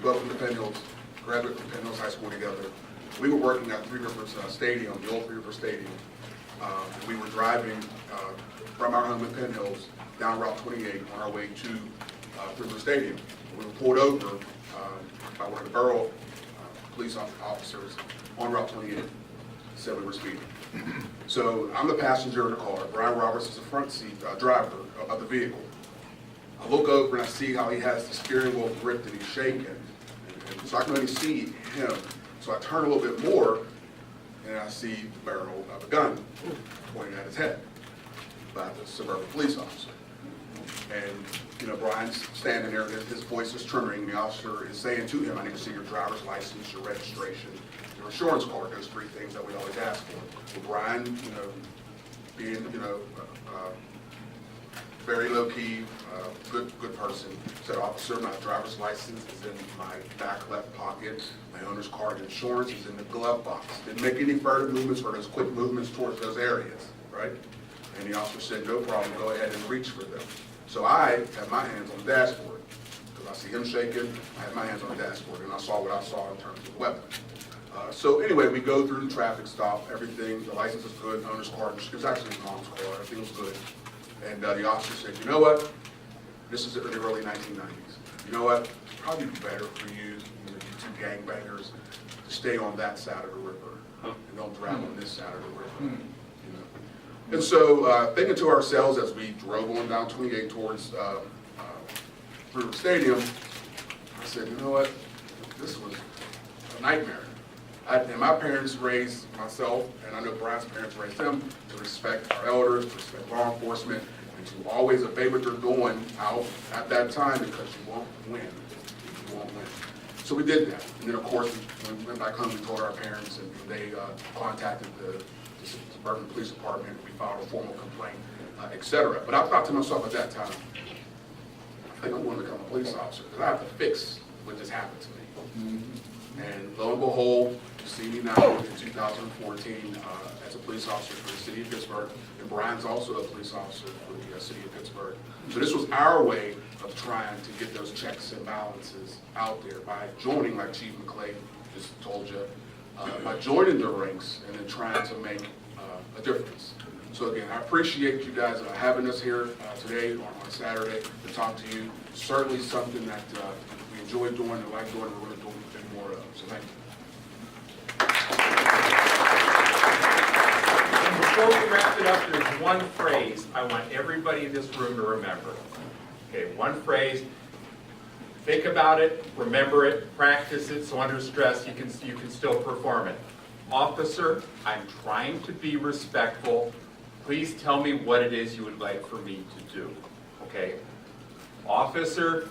both went to Penn Hills, graduated from Penn Hills High School together. We were working at Three Rivers Stadium, the old Three Rivers Stadium. We were driving from our home in Penn Hills down Route 28 on our way to Three Rivers Stadium. We were pulled over by one of the borough police officers on Route 28, said we were speeding. So I'm the passenger in the car. Brian Roberts is the front seat driver of the vehicle. I look over and I see how he has the steering wheel gripped and he's shaking. And so I can only see him. So I turn a little bit more and I see the barrel of a gun pointing at his head by the suburban police officer. And, Brian's standing there, his voice is trembling, and the officer is saying to him, I need to see your driver's license, your registration, your insurance card, those three things that we always ask for. Well, Brian, being, very low-key, good person, said, officer, my driver's license is in my back left pocket, my owner's card and insurance is in the glove box. Didn't make any further movements or those quick movements towards those areas, right? And the officer said, no problem, go ahead and reach for them. So I had my hands on the dashboard, because I see him shaking, I had my hands on the dashboard, and I saw what I saw in terms of the weapon. So anyway, we go through the traffic stop, everything, the license is good, owner's card, it was actually his mom's car, everything was good. And the officer said, you know what, this is in the early 1990s. You know what, it'd probably be better for you, you two gangbangers, to stay on that side of the river, and don't drive on this side of the river. And so, thinking to ourselves as we drove on down 28 towards River Stadium, I said, you know what, this was a nightmare. And my parents raised myself, and I know Brian's parents raised him, to respect our elders, to respect law enforcement, and to always obey what they're doing out at that time, because you won't win. You won't win. So we did that. And then, of course, when we went back home, we told our parents, and they contacted the Suburban Police Department. We filed a formal complaint, et cetera. But I thought to myself at that time, I think I'm going to become a police officer, because I have to fix what just happened to me. And lo and behold, you see me now in 2014 as a police officer for the city of Pittsburgh, and Brian's also a police officer for the city of Pittsburgh. So this was our way of trying to get those checks and balances out there by joining, like Chief McClay just told you, by joining the ranks and then trying to make a difference. So again, I appreciate you guys having us here today on Saturday to talk to you. Certainly something that we enjoy doing and like doing, and we're going to do more of. So thank you. And before we wrap it up, there's one phrase I want everybody in this room to remember. Okay, one phrase. Think about it, remember it, practice it, so under stress you can still perform it. Officer, I'm trying to be respectful. Please tell me what it is you would like for me to do. Okay? Officer,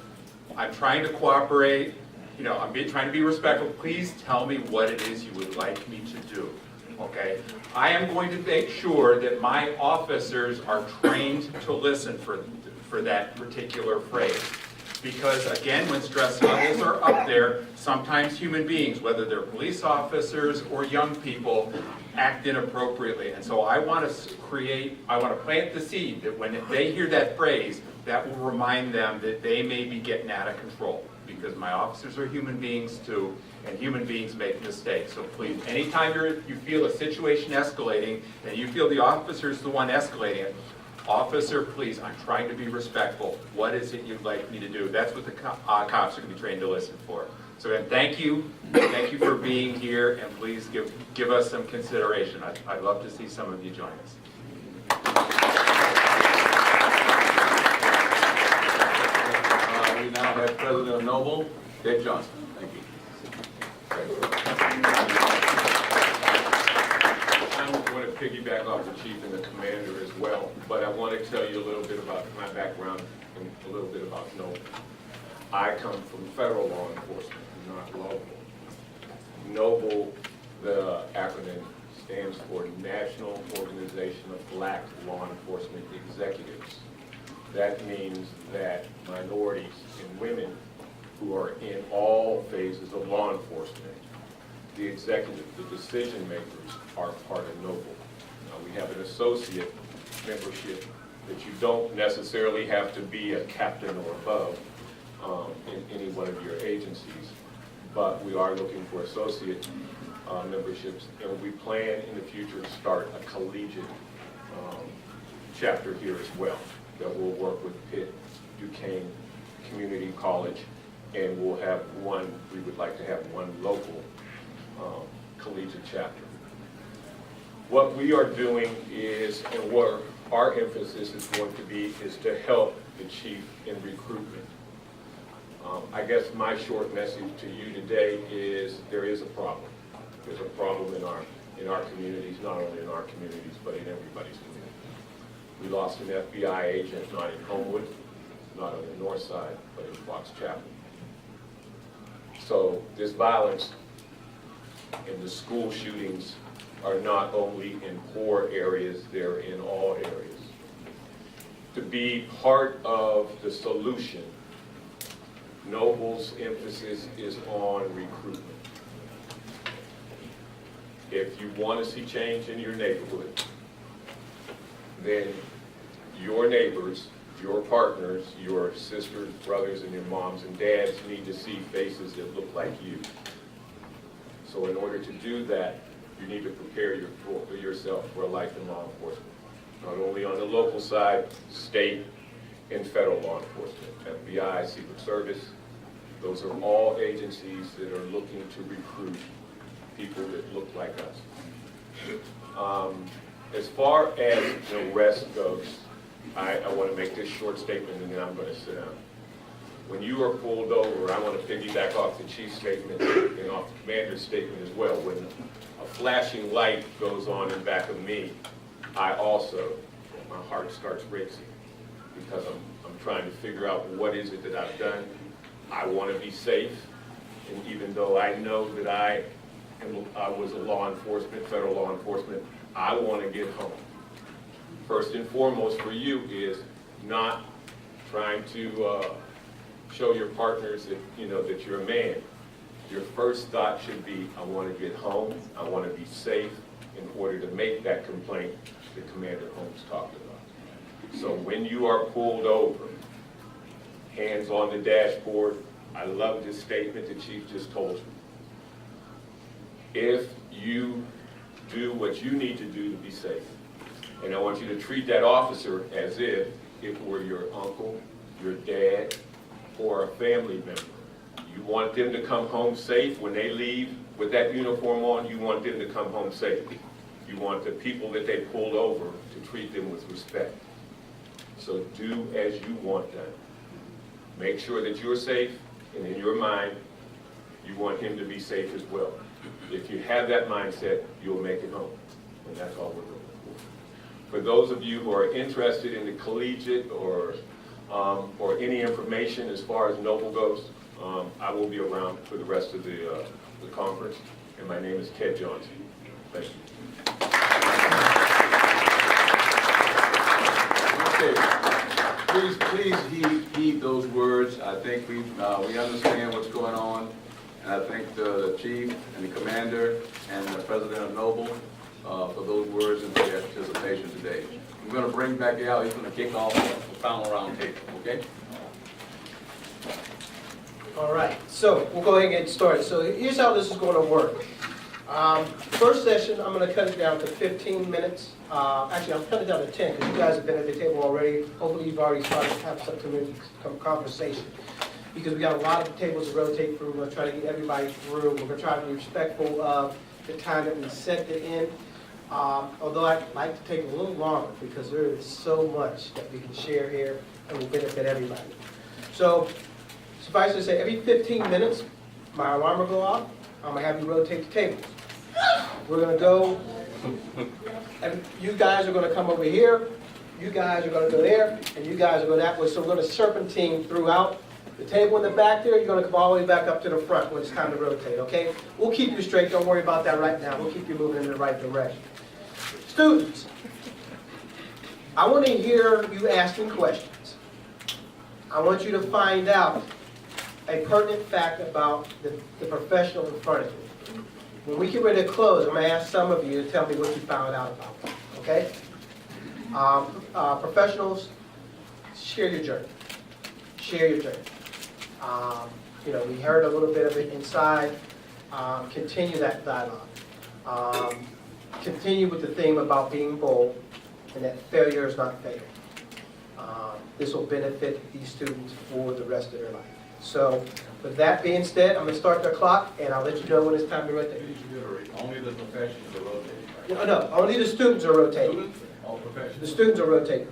I'm trying to cooperate. I'm trying to be respectful. Please tell me what it is you would like me to do. Okay? I am going to make sure that my officers are trained to listen for that particular phrase. Because again, when stress levels are up there, sometimes human beings, whether they're police officers or young people, act inappropriately. And so I want to plant the seed that when they hear that phrase, that will remind them that they may be getting out of control. Because my officers are human beings too, and human beings make mistakes. So please, anytime you feel a situation escalating, and you feel the officer is the one escalating it, officer, please, I'm trying to be respectful. What is it you'd like me to do? That's what the cops are going to be trained to listen for. So again, thank you. Thank you for being here, and please give us some consideration. I'd love to see some of you join us. We now have President of Noble, Dave Johnson. Thank you. I'm going to piggyback off the chief and the commander as well, but I want to tell you a little bit about my background and a little bit about Noble. I come from federal law enforcement, not local. Noble, the acronym stands for National Organization of Black Law Enforcement Executives. That means that minorities and women who are in all phases of law enforcement, the executive, the decision makers, are part of Noble. Now, we have an associate membership that you don't necessarily have to be a captain or above in any one of your agencies, but we are looking for associate memberships, and we plan in the future to start a collegiate chapter here as well that will work with Pitt, Duquesne Community College, and we'll have we would like to have one local collegiate chapter. What we are doing is, and what our emphasis is going to be, is to help the chief in recruitment. I guess my short message to you today is there is a problem. There's a problem in our communities, not only in our communities, but in everybody's community. We lost an FBI agent not in Homewood. not on the north side, but in Fox Chapel. So this violence and the school shootings are not only in poor areas, they're in all areas. To be part of the solution, Noble's emphasis is on recruitment. If you want to see change in your neighborhood, then your neighbors, your partners, your sisters, brothers, and your moms and dads need to see faces that look like you. So in order to do that, you need to prepare yourself for a life in law enforcement. Not only on the local side, state and federal law enforcement, FBI, Secret Service. Those are all agencies that are looking to recruit people that look like us. As far as the rest goes, I want to make this short statement and then I'm going to sit down. When you are pulled over, I want to piggyback off the chief's statement and off the commander's statement as well. When a flashing light goes on in back of me, I also, my heart starts racing because I'm trying to figure out what is it that I've done. I want to be safe, and even though I know that I was a law enforcement, federal law enforcement, I want to get home. First and foremost for you is not trying to show your partners that that you're a man. Your first thought should be, I want to get home, I want to be safe in order to make that complaint that Commander Holmes talked about. So when you are pulled over, hands on the dashboard, I love this statement the chief just told you. If you do what you need to do to be safe, and I want you to treat that officer as if it were your uncle, your dad, or a family member. You want them to come home safe when they leave with that uniform on. You want them to come home safe. You want the people that they pulled over to treat them with respect. So do as you want done. Make sure that you're safe, and in your mind, you want him to be safe as well. If you have that mindset, you'll make it home, and that's all we're looking for. For those of you who are interested in the collegiate or any information as far as Noble goes, I will be around for the rest of the conference, and my name is Ted Johnson. Thank you. Okay, please heed those words. I think we understand what's going on, and I thank the chief and the commander and the president of Noble for those words and for their participation today. We're going to bring back Al. He's going to kick off the final round table. Okay. All right, so we'll go ahead and get started. So here's how this is going to work. First session, I'm going to cut it down to 15 minutes. Actually, I'll cut it down to 10 because you guys have been at the table already. Hopefully, you've already started to have some conversation because we got a lot of tables to rotate through. We're going to try to get everybody through. We're going to try to be respectful of the time that we set it in. Although I'd like to take a little longer because there is so much that we can share here and will benefit everybody. So, suffice to say, every 15 minutes, my alarm will go off. I'm going to have you rotate the tables. We're going to go, and you guys are going to come over here, you guys are going to go there, and you guys are going that way. So we're going to serpentine throughout. The table in the back there, you're going to come all the way back up to the front when it's time to rotate, okay? We'll keep you straight. Don't worry about that right now. We'll keep you moving in the right direction. Students, I want to hear you asking questions. I want you to find out a pertinent fact about the professional in front of you. When we get ready to close, I'm going to ask some of you to tell me what you found out about them, okay? Professionals, share your journey. Share your journey. We heard a little bit of it inside. Continue that dialogue. Continue with the theme about being bold and that failure is not fatal. This will benefit these students for the rest of their life. So, with that being said, I'm going to start the clock, and I'll let you know when it's time to rotate. Only the professionals are rotating. Right? No, only the students are rotating. All professionals. The students are rotating.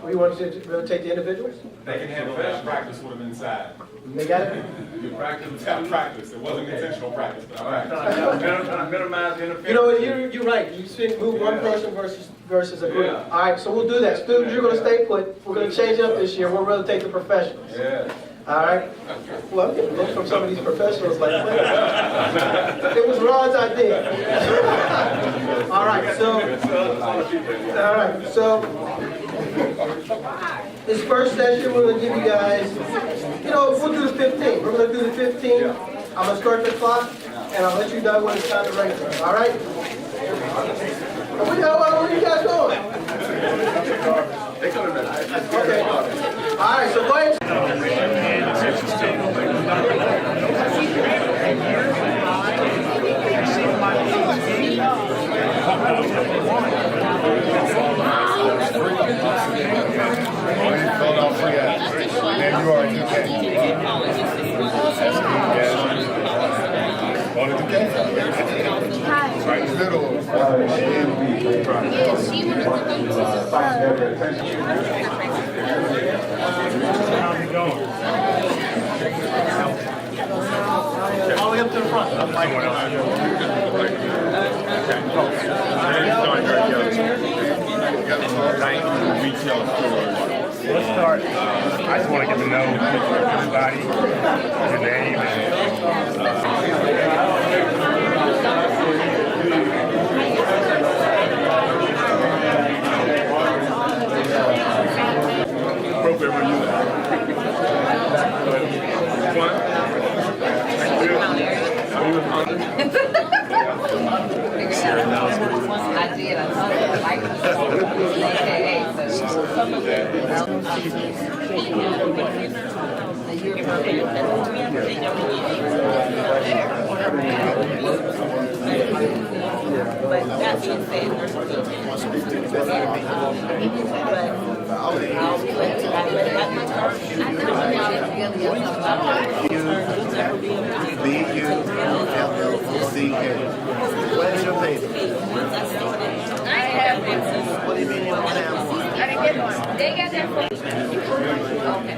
We want to rotate the individuals? They can have fast practice with them inside. They got it? You practice. I practice. It wasn't intentional practice, but I practice. Trying to minimize interference. You know what, you're right. You said move one person versus a group. Yeah. All right, so we'll do that. Students, you're going to stay put. We're going to change up this year. We'll really take the professionals. Yeah. All right? Well, I'm getting looks from some of these professionals like, it was Ron's idea. All right, so this first session, we're going to give you guys, we'll do the 15. We're going to do the 15. I'm going to start the clock, and I'll let you know when it's time to rank them. All right? Where are you guys going? Okay. All right, so go ahead. Philadelphia, and you are in UK. Going to UK? Right in the middle. How's it going? All the way up to the front. I'm like, retail stores. Let's start. I just want to get to know everybody, your name, appropriate when you I did. I told her I liked but that being said, B-U-L-L-C-K. What is your favorite? I have one. What do you mean you don't have one? I didn't get one. They got that for me. Okay.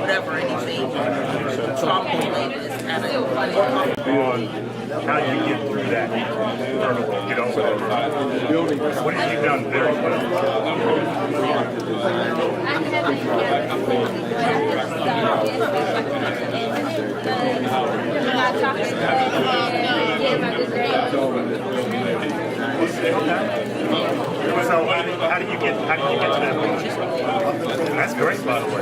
Whatever, anything. Trauma related is kind of funny. On how you get through that hurdle, what have you done very well? So how do you get to that point? That's great, by the way.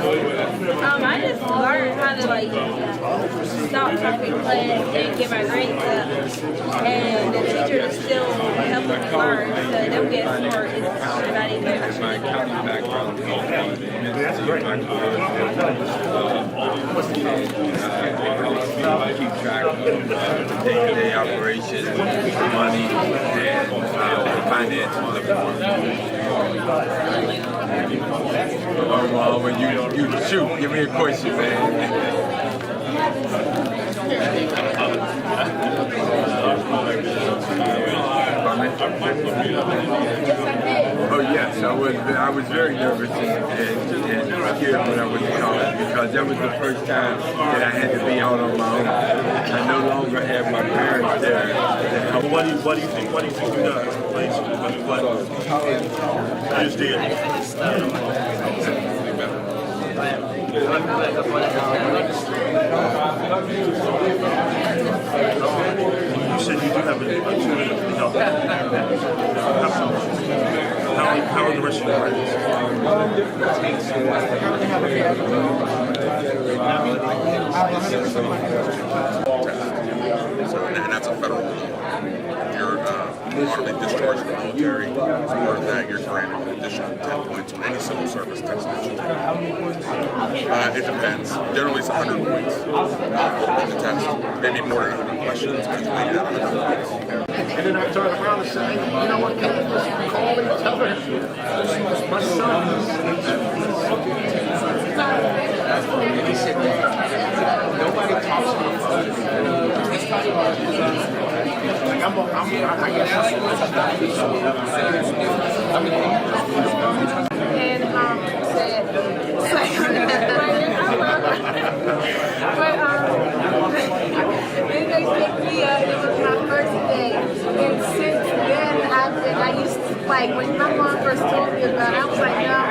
I just learned how to stop talking class and get my grades up, and the teacher is still helping me learn, so them get smart. It's not even. My accounting background. That's great. Keep track of day-to-day operations, money, and finances of the work. When you shoot, give me a question, man. Oh yes, I was very nervous and scared when I was in college because that was the first time that I had to be out on my own. I no longer have my parents there. What do you think? What do you think you done? Please, what? You just did. You said you do have an opportunity to help. How are the rest of your friends? So, and that's a federal law. You're automatically discharged from the military. As part of that, you're granted an additional 10 points on any civil service test that you take. It depends. Generally, it's 100 points on the test. Maybe more than 100 questions, but you make it out 100 points. And then I turned around and said, you know what, can I just call me, tell her, my son. He said, nobody talks about it. Like, I And said, then they picked me up. It was my first day, and since then I used to, like, when my mom first told me about it, I was like, no,